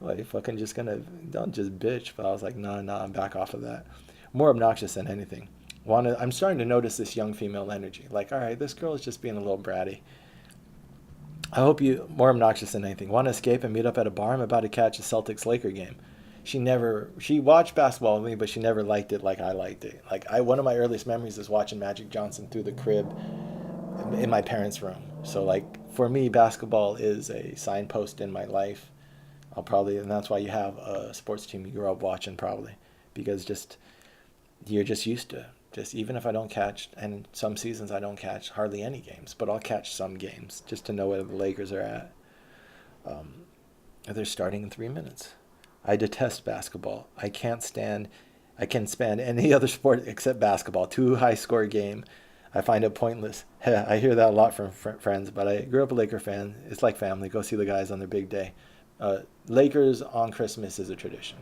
well, you fucking just gonna, don't just bitch. But I was like, nah, I'm back off of that. More obnoxious than anything. I'm starting to notice this young female energy. Like, all right, this girl is just being a little bratty. I hope you, more obnoxious than anything. Want to escape and meet up at a bar? I'm about to catch a Celtics Laker game. She watched basketball with me, but she never liked it like I liked it. Like one of my earliest memories is watching Magic Johnson through the crib in my parents' room. So like for me, basketball is a signpost in my life. And that's why you have a sports team you grew up watching probably, because you're just used to. Just even if I don't catch, and some seasons I don't catch hardly any games, but I'll catch some games just to know where the Lakers are at. They're starting in 3 minutes. I detest basketball. I can span any other sport except basketball. Too high score game. I find it pointless. I hear that a lot from friends, but I grew up a Laker fan. It's like family. Go see the guys on their big day. Lakers on Christmas is a tradition.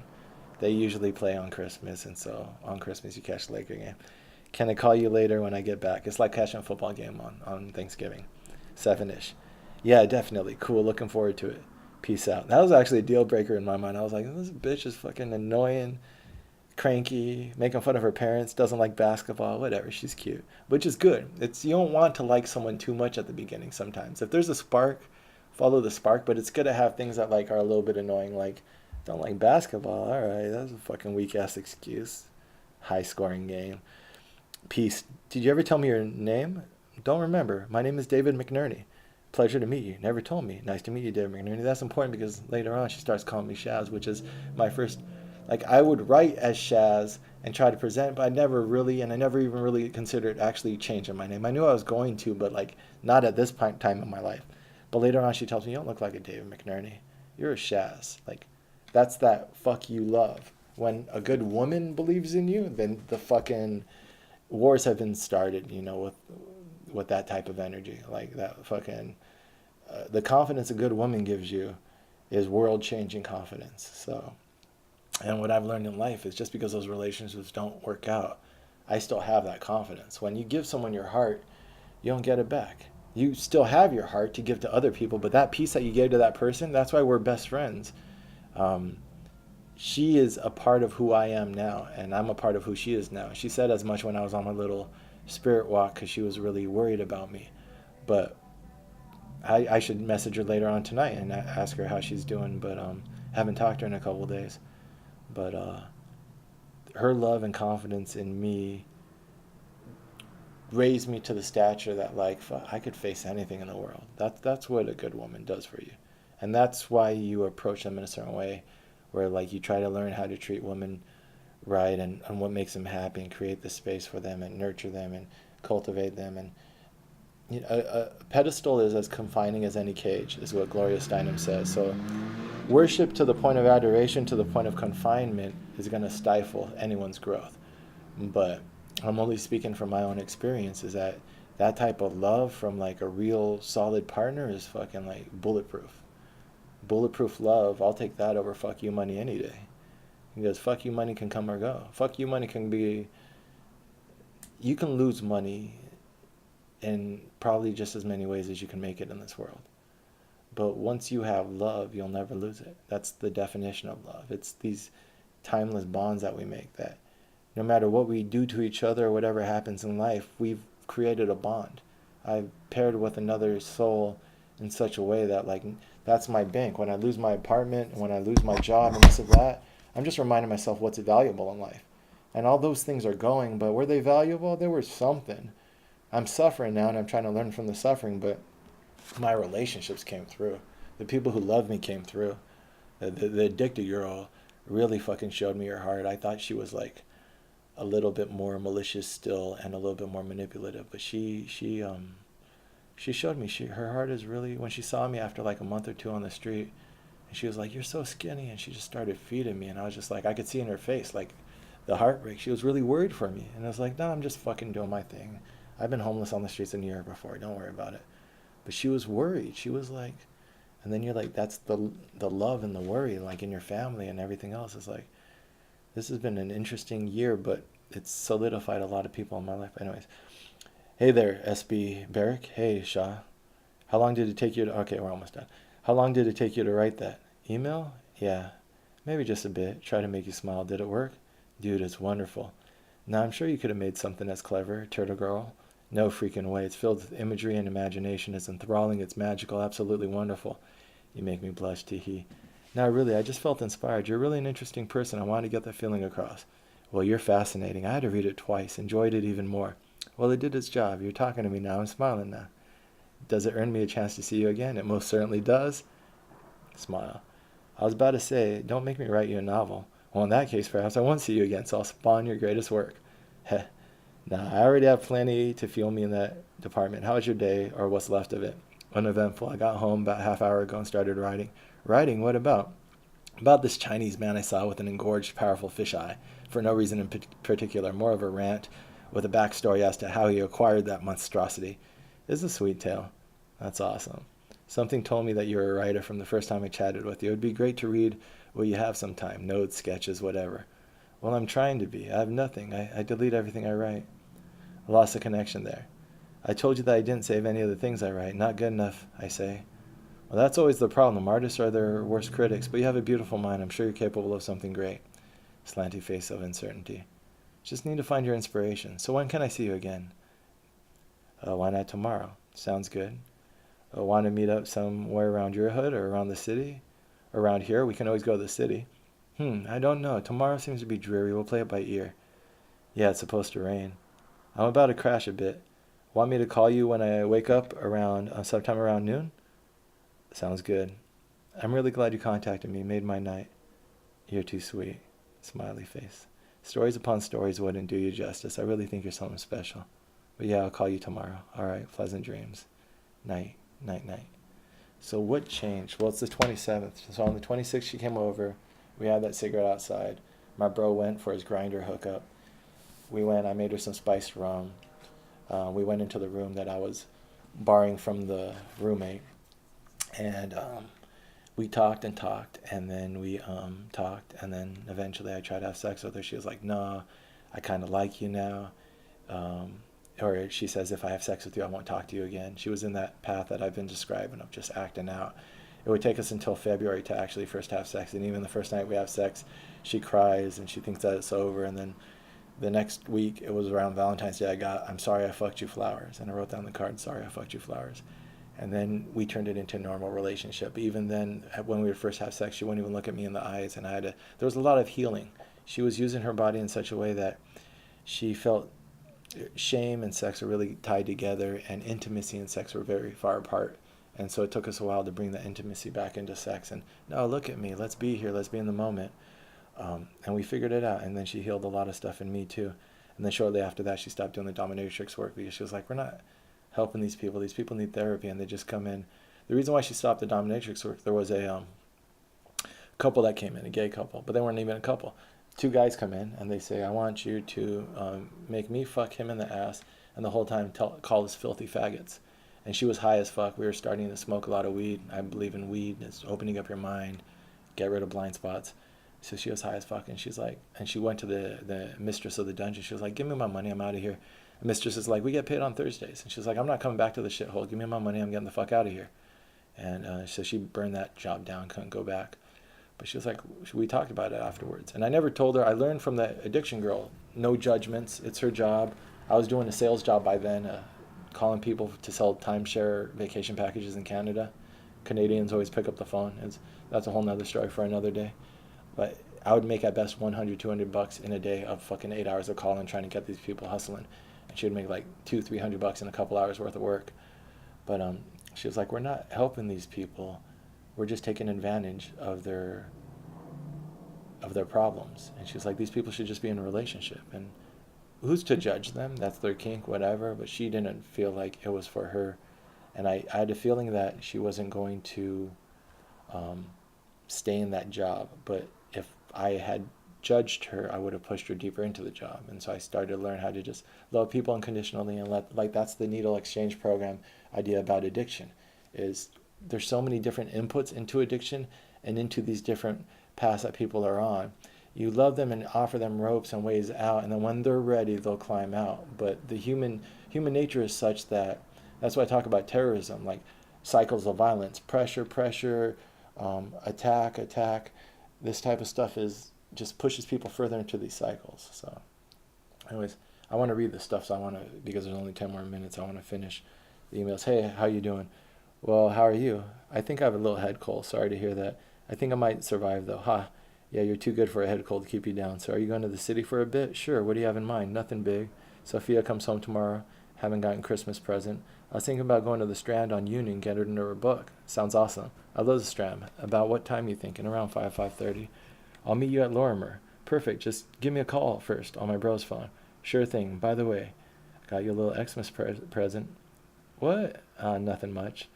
They usually play on Christmas, and so on Christmas you catch the Laker game. Can I call you later when I get back? It's like catching a football game on Thanksgiving. 7-ish. Yeah, definitely. Cool. Looking forward to it. Peace out. That was actually a deal breaker in my mind. I was like, this bitch is fucking annoying, cranky, making fun of her parents, doesn't like basketball, whatever. She's cute, which is good. You don't want to like someone too much at the beginning sometimes. If there's a spark, follow the spark, but it's good to have things that like are a little bit annoying, like don't like basketball. All right, that's a fucking weak ass excuse. High scoring game. Peace. Did you ever tell me your name? Don't remember. My name is David McNerney. Pleasure to meet you. Never told me. Nice to meet you, David McNerney. That's important because later on she starts calling me Shaz, which is my first. Like I would write as Shaz and try to present, but I never even really considered actually changing my name. I knew I was going to, but like not at this time in my life. But later on she tells me, you don't look like a David McNerney. You're a Shaz. Like that's that fuck you love. When a good woman believes in you, then the fucking wars have been started, with that type of energy. Like that fucking, the confidence a good woman gives you is world-changing confidence. So, and what I've learned in life is just because those relationships don't work out, I still have that confidence. When you give someone your heart, you don't get it back. You still have your heart to give to other people, but that piece that you gave to that person, that's why we're best friends. She is a part of who I am now, and I'm a part of who she is now. She said as much when I was on my little spirit walk because she was really worried about me. But I should message her later on tonight and ask her how she's doing, but haven't talked to her in a couple of days. But her love and confidence in me raised me to the stature that like I could face anything in the world. That's what a good woman does for you, and that's why you approach them in a certain way, where like you try to learn how to treat women right and what makes them happy and create the space for them and nurture them and cultivate them. And a pedestal is as confining as any cage, is what Gloria Steinem says. So worship to the point of adoration, to the point of confinement, is going to stifle anyone's growth. But I'm only speaking from my own experience, is that type of love from like a real solid partner is fucking like bulletproof. Bulletproof love, I'll take that over fuck you money any day. Because fuck you money can come or go. Fuck you money can be, you can lose money in probably just as many ways as you can make it in this world. But once you have love, you'll never lose it. That's the definition of love. It's these timeless bonds that we make, that no matter what we do to each other or whatever happens in life, we've created a bond. I've paired with another soul in such a way that like, that's my bank. When I lose my apartment, when I lose my job and this and that, I'm just reminding myself what's valuable in life. And all those things are going, but were they valuable? They were something. I'm suffering now and I'm trying to learn from the suffering, but my relationships came through. The people who loved me came through. The addicted girl really fucking showed me her heart. I thought she was like a little bit more malicious still and a little bit more manipulative, but she showed me her heart is really, when she saw me after like a month or two on the street, and she was like, you're so skinny, and she just started feeding me, and I was just like, I could see in her face like the heartbreak. She was really worried for me, and I was like, no, I'm just fucking doing my thing. I've been homeless on the streets of New York before. Don't worry about it. But she was worried. She was like, and then you're like, that's the love and the worry, like in your family and everything else. It's like, this has been an interesting year, but it's solidified a lot of people in my life. Anyways, hey there, SB Barrick. Hey, Shaw. How long did it take you to, okay, we're almost done. How long did it take you to write that? Email? Yeah, maybe just a bit. Try to make you smile. Did it work? Dude, it's wonderful. Now, I'm sure you could have made something as clever, Turtle Girl. No freaking way. It's filled with imagery and imagination. It's enthralling. It's magical. Absolutely wonderful. You make me blush, teehee. Now, really, I just felt inspired. You're really an interesting person. I wanted to get that feeling across. Well, you're fascinating. I had to read it twice. Enjoyed it even more. Well, it did its job. You're talking to me now. I'm smiling now. Does it earn me a chance to see you again? It most certainly does. Smile. I was about to say, don't make me write you a novel. Well, in that case, perhaps I won't see you again, so I'll spawn your greatest work. Heh. Nah, I already have plenty to fuel me in that department. How was your day, or what's left of it? Uneventful. I got home about a half hour ago and started writing. Writing? What about? About this Chinese man I saw with an engorged, powerful fisheye. For no reason in particular, more of a rant with a backstory as to how he acquired that monstrosity. It's a sweet tale. That's awesome. Something told me that you were a writer from the first time I chatted with you. It would be great to read what you have sometime. Notes, sketches, whatever. Well, I'm trying to be. I have nothing. I delete everything I write. I lost the connection there. I told you that I didn't save any of the things I write. Not good enough, I say. Well, that's always the problem. Artists are their worst critics, but you have a beautiful mind. I'm sure you're capable of something great. Slanty face of uncertainty. Just need to find your inspiration. So when can I see you again? Why not tomorrow? Sounds good. Want to meet up somewhere around your hood or around the city? Around here? We can always go to the city. I don't know. Tomorrow seems to be dreary. We'll play it by ear. Yeah, it's supposed to rain. I'm about to crash a bit. Want me to call you when I wake up around sometime around noon? Sounds good. I'm really glad you contacted me. Made my night. You're too sweet. Smiley face. Stories upon stories wouldn't do you justice. I really think you're something special. But yeah, I'll call you tomorrow. All right, pleasant dreams. Night, night, night. So what changed? Well, it's the 27th. So on the 26th, she came over. We had that cigarette outside. My bro went for his grinder hookup. We went. I made her some spiced rum. We went into the room that I was borrowing from the roommate. And we talked and talked. And then we talked. And then eventually I tried to have sex with her. She was like, no, I kind of like you now. Or she says, if I have sex with you, I won't talk to you again. She was in that path that I've been describing of just acting out. It would take us until February to actually first have sex. And even the first night we have sex, she cries and she thinks that it's over. And then the next week, it was around Valentine's Day, I'm sorry I fucked you flowers. And I wrote down the card, sorry I fucked you flowers. And then we turned it into a normal relationship. Even then, when we would first have sex, she wouldn't even look at me in the eyes. And there was a lot of healing. She was using her body in such a way that she felt shame and sex are really tied together, and intimacy and sex were very far apart. And so it took us a while to bring that intimacy back into sex. And no, look at me, let's be here, let's be in the moment. And we figured it out. And then she healed a lot of stuff in me too. And then shortly after that, she stopped doing the dominatrix work because she was like, we're not helping these people. These people need therapy, and they just come in. The reason why she stopped the dominatrix work, there was a couple that came in, a gay couple, but they weren't even a couple. Two guys come in and they say, I want you to make me fuck him in the ass, and the whole time call us filthy faggots. And she was high as fuck. We were starting to smoke a lot of weed. I believe in weed. It's opening up your mind, get rid of blind spots. So she was high as fuck, and she's like, and she went to the mistress of the dungeon. She was like, give me my money, I'm out of here. The mistress is like, we get paid on Thursdays. And she's like, I'm not coming back to the shithole. Give me my money, I'm getting the fuck out of here. And so she burned that job down, couldn't go back. But she was like, we talked about it afterwards. And I never told her. I learned from the addiction girl, no judgments. It's her job. I was doing a sales job by then, calling people to sell timeshare vacation packages in Canada. Canadians always pick up the phone. That's a whole nother story for another day. But I would make at best $100-200 in a day of fucking 8 hours of calling, trying to get these people hustling. And she would make like $200-300 in a couple hours worth of work. But she was like, we're not helping these people. We're just taking advantage of their problems. And she's like, these people should just be in a relationship. And who's to judge them? That's their kink, whatever. But she didn't feel like it was for her. And I had a feeling that she wasn't going to stay in that job. But if I had judged her, I would have pushed her deeper into the job. And so I started to learn how to just love people unconditionally and that's the needle exchange program idea about addiction. Is there's so many different inputs into addiction and into these different paths that people are on. You love them and offer them ropes and ways out, and then when they're ready, they'll climb out. But the human nature is such that that's why I talk about terrorism, like cycles of violence, pressure, attack. This type of stuff is just pushes people further into these cycles. So, anyways, I want to read this stuff, so because there's only 10 more minutes, I want to finish the emails. Hey, how you doing? Well, how are you? I think I have a little head cold. Sorry to hear that. I think I might survive though. Ha. Yeah, you're too good for a head cold to keep you down. So are you going to the city for a bit? Sure. What do you have in mind? Nothing big. Sophia comes home tomorrow. Haven't gotten Christmas present. I was thinking about going to the Strand on Union, get her into her book. Sounds awesome. I love the Strand. About what time you thinking? Around 5:30. I'll meet you at Lorimer. Perfect. Just give me a call first on my bro's phone. Sure thing. By the way, I got you a little Xmas present. What? Nothing much.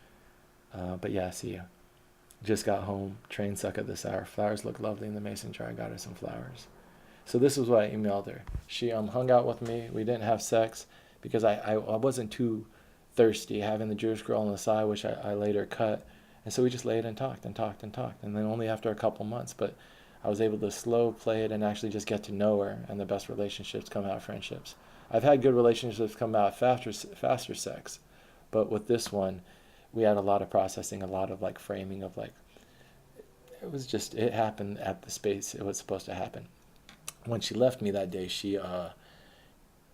But yeah, see you. Just got home. Train suck at this hour. Flowers look lovely in the mason jar. I got her some flowers. So this was what I emailed her. She hung out with me. We didn't have sex because I wasn't too thirsty having the Jewish girl on the side, which I later cut. And so we just laid and talked. And then only after a couple months, but I was able to slow play it and actually just get to know her. And the best relationships come out of friendships. I've had good relationships come out faster sex. But with this one, we had a lot of processing, a lot of like framing of like, it happened at the space it was supposed to happen. When she left me that day, she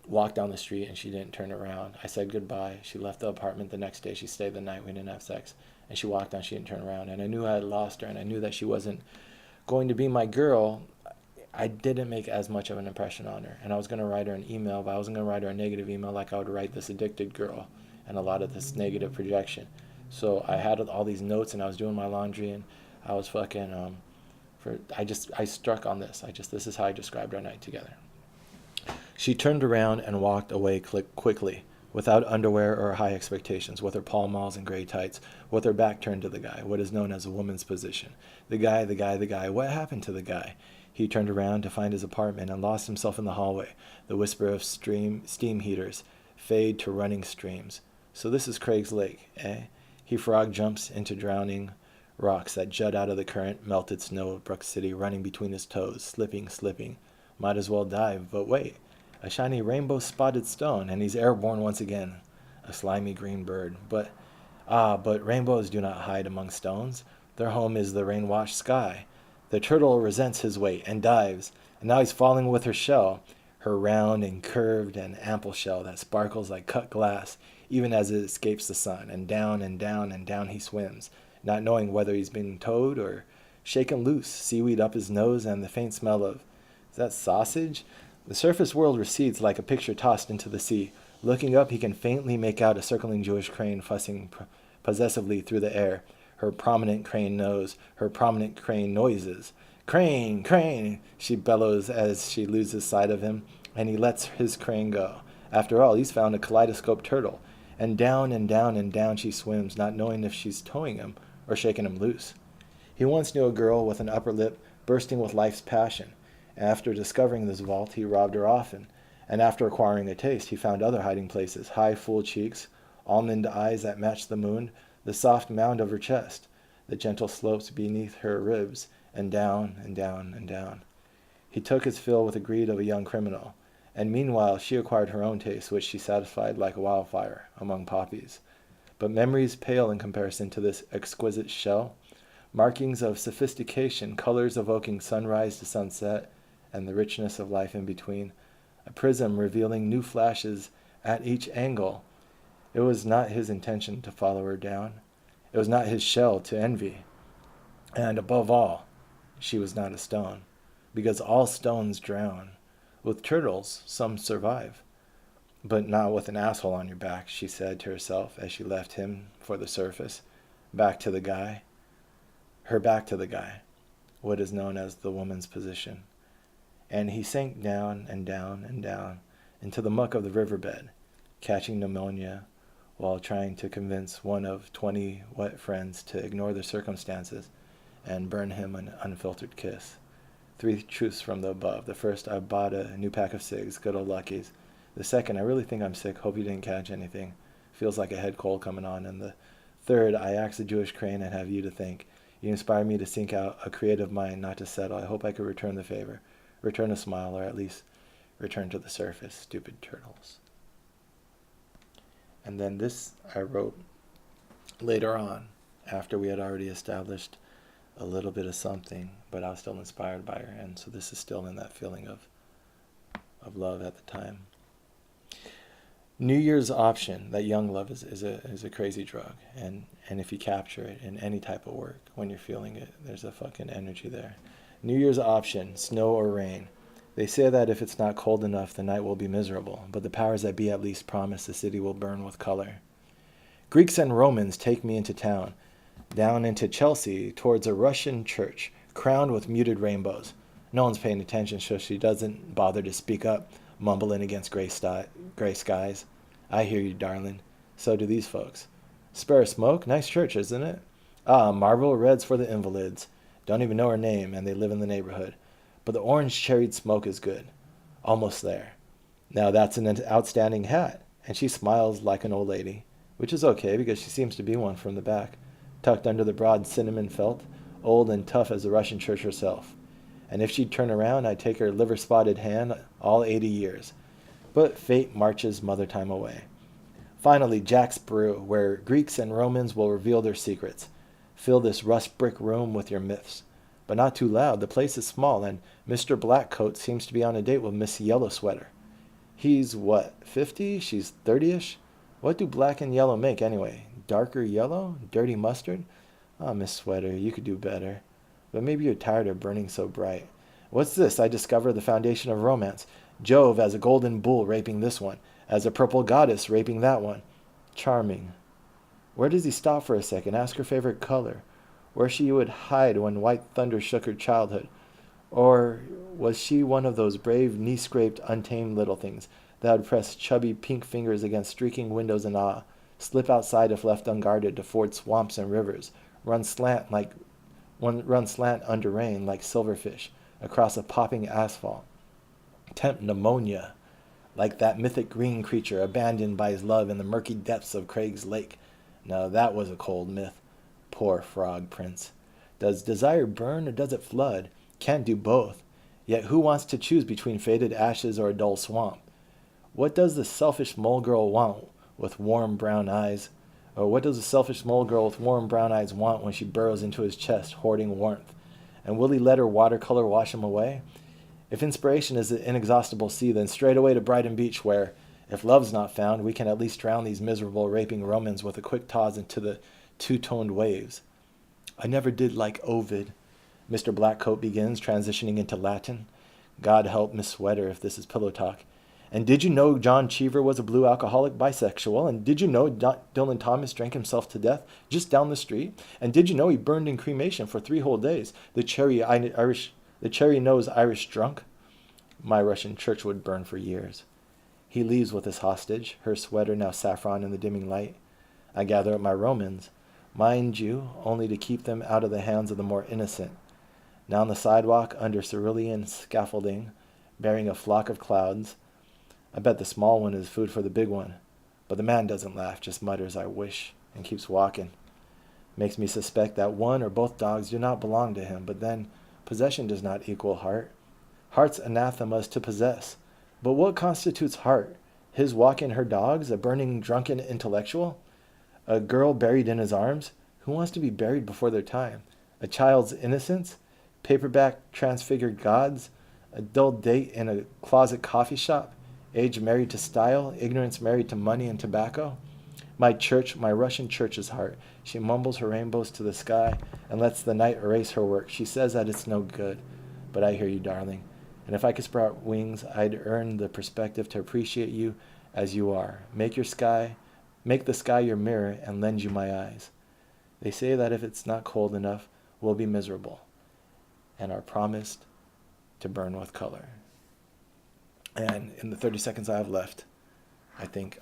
walked down the street and she didn't turn around. I said goodbye. She left the apartment the next day. She stayed the night. We didn't have sex. And she walked down, she didn't turn around. And I knew I had lost her and I knew that she wasn't going to be my girl. I didn't make as much of an impression on her. And I was going to write her an email, but I wasn't going to write her a negative email like I would write this addicted girl and a lot of this negative projection. So I had all these notes and I was doing my laundry and I was fucking, I struck on this. This is how I described our night together. She turned around and walked away quickly, without underwear or high expectations, with her Pall Malls and gray tights, with her back turned to the guy, what is known as a woman's position. The guy, what happened to the guy? He turned around to find his apartment and lost himself in the hallway, the whisper of steam heaters fade to running streams. So this is Craig's Lake, eh? He frog jumps into drowning rocks that jut out of the current, melted snow of Brook City running between his toes, slipping. Might as well dive, but wait. A shiny rainbow-spotted stone, and he's airborne once again. A slimy green bird. But rainbows do not hide among stones. Their home is the rain-washed sky. The turtle resents his weight and dives, and now he's falling with her shell, her round and curved and ample shell that sparkles like cut glass, even as it escapes the sun, and down he swims, not knowing whether he's being towed or shaken loose, seaweed up his nose and the faint smell of, is that sausage? The surface world recedes like a picture tossed into the sea. Looking up, he can faintly make out a circling Jewish crane fussing possessively through the air, her prominent crane nose, her prominent crane noises. Crane, she bellows as she loses sight of him, and he lets his crane go. After all, he's found a kaleidoscope turtle, and down she swims, not knowing if she's towing him or shaking him loose. He once knew a girl with an upper lip bursting with life's passion. After discovering this vault, he robbed her often, and after acquiring a taste, he found other hiding places, high, full cheeks, almond eyes that matched the moon, the soft mound of her chest, the gentle slopes beneath her ribs, and down. He took his fill with the greed of a young criminal, and meanwhile she acquired her own taste, which she satisfied like a wildfire among poppies. But memories pale in comparison to this exquisite shell, markings of sophistication, colors evoking sunrise to sunset, and the richness of life in between, a prism revealing new flashes at each angle. It was not his intention to follow her down. It was not his shell to envy. And above all, she was not a stone, because all stones drown. With turtles, some survive. But not with an asshole on your back, she said to herself as she left him for the surface. Back to the guy. Her back to the guy, what is known as the woman's position. And he sank down into the muck of the riverbed, catching pneumonia while trying to convince one of 20 wet friends to ignore the circumstances and burn him an unfiltered kiss. Three truths from the above. The first, I bought a new pack of cigs, good old Luckies. The second, I really think I'm sick, hope you didn't catch anything. Feels like a head cold coming on. And the third, I asked the Jewish crane and have you to thank. You inspire me to seek out a creative mind, not to settle. I hope I could return the favor. Return a smile, or at least return to the surface, stupid turtles. And then this I wrote later on, after we had already established a little bit of something, but I was still inspired by her. And so this is still in that feeling of love at the time. New Year's option, that young love is a crazy drug. And if you capture it in any type of work, when you're feeling it, there's a fucking energy there. New Year's option, snow or rain. They say that if it's not cold enough, the night will be miserable, but the powers that be at least promise the city will burn with color. Greeks and Romans take me into town, down into Chelsea, towards a Russian church, crowned with muted rainbows. No one's paying attention, so she doesn't bother to speak up, mumbling against gray skies. I hear you, darling. So do these folks. Spare a smoke? Nice church, isn't it? Ah, marble reds for the invalids. Don't even know her name, and they live in the neighborhood. But the orange-cherried smoke is good. Almost there. Now that's an outstanding hat, and she smiles like an old lady, which is okay because she seems to be one from the back, tucked under the broad cinnamon felt, old and tough as the Russian church herself. And if she'd turn around, I'd take her liver-spotted hand all 80 years. But fate marches mother time away. Finally, Jack's Brew, where Greeks and Romans will reveal their secrets. Fill this rust-brick room with your myths. But not too loud. The place is small, and Mr. Blackcoat seems to be on a date with Miss Yellow Sweater. He's, what, 50? She's 30-ish? What do black and yellow make, anyway? Darker yellow? Dirty mustard? Ah, Miss Sweater, you could do better. But maybe you're tired of burning so bright. What's this? I discover the foundation of romance. Jove as a golden bull raping this one, as a purple goddess raping that one. Charming. Where does he stop for a second, ask her favorite color? Where she would hide when white thunder shook her childhood? Or was she one of those brave, knee-scraped, untamed little things that would press chubby pink fingers against streaking windows in awe, slip outside if left unguarded to ford swamps and rivers, run slant under rain like silverfish across a popping asphalt, tempt pneumonia like that mythic green creature abandoned by his love in the murky depths of Craig's Lake? Now that was a cold myth. Poor frog prince. Does desire burn or does it flood? Can't do both. Yet who wants to choose between faded ashes or a dull swamp? What does the selfish mole girl want with warm brown eyes? Or what does the selfish mole girl with warm brown eyes want when she burrows into his chest, hoarding warmth? And will he let her watercolor wash him away? If inspiration is the inexhaustible sea, then straight away to Brighton Beach, where, if love's not found, we can at least drown these miserable raping Romans with a quick toss into the two-toned waves. I never did like Ovid. Mr. Blackcoat begins, transitioning into Latin. God help Miss Sweater if this is pillow talk. And did you know John Cheever was a blue alcoholic bisexual? And did you know Dylan Thomas drank himself to death just down the street? And did you know he burned in cremation for 3 whole days? The cherry-nosed Irish drunk? My Russian church would burn for years. He leaves with his hostage, her sweater now saffron in the dimming light. I gather up my Romans, mind you, only to keep them out of the hands of the more innocent. Now on the sidewalk, under cerulean scaffolding, bearing a flock of clouds, I bet the small one is food for the big one. But the man doesn't laugh, just mutters, I wish, and keeps walking. Makes me suspect that one or both dogs do not belong to him, but then possession does not equal heart. Heart's anathemas to possess. But what constitutes heart? His walking her dogs, a burning drunken intellectual? A girl buried in his arms? Who wants to be buried before their time? A child's innocence? Paperback transfigured gods? A dull date in a closet coffee shop? Age married to style? Ignorance married to money and tobacco? My church, my Russian church's heart. She mumbles her rainbows to the sky and lets the night erase her work. She says that it's no good. But I hear you, darling. And if I could sprout wings, I'd earn the perspective to appreciate you as you are. Make the sky your mirror and lend you my eyes. They say that if it's not cold enough, we'll be miserable and are promised to burn with color. And in the 30 seconds I have left, I think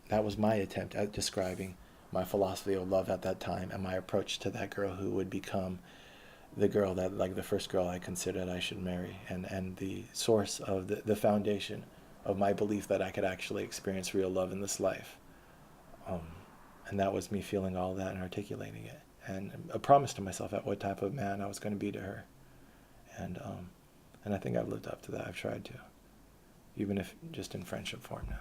that was my attempt at describing my philosophy of love at that time and my approach to that girl who would become the girl that, like, the first girl I considered I should marry, and the source of the foundation of my belief that I could actually experience real love in this life. Um, and that was me feeling all that and articulating it, and a promise to myself at what type of man I was going to be to her. And I think I've lived up to that. I've tried to, even if just in friendship form now.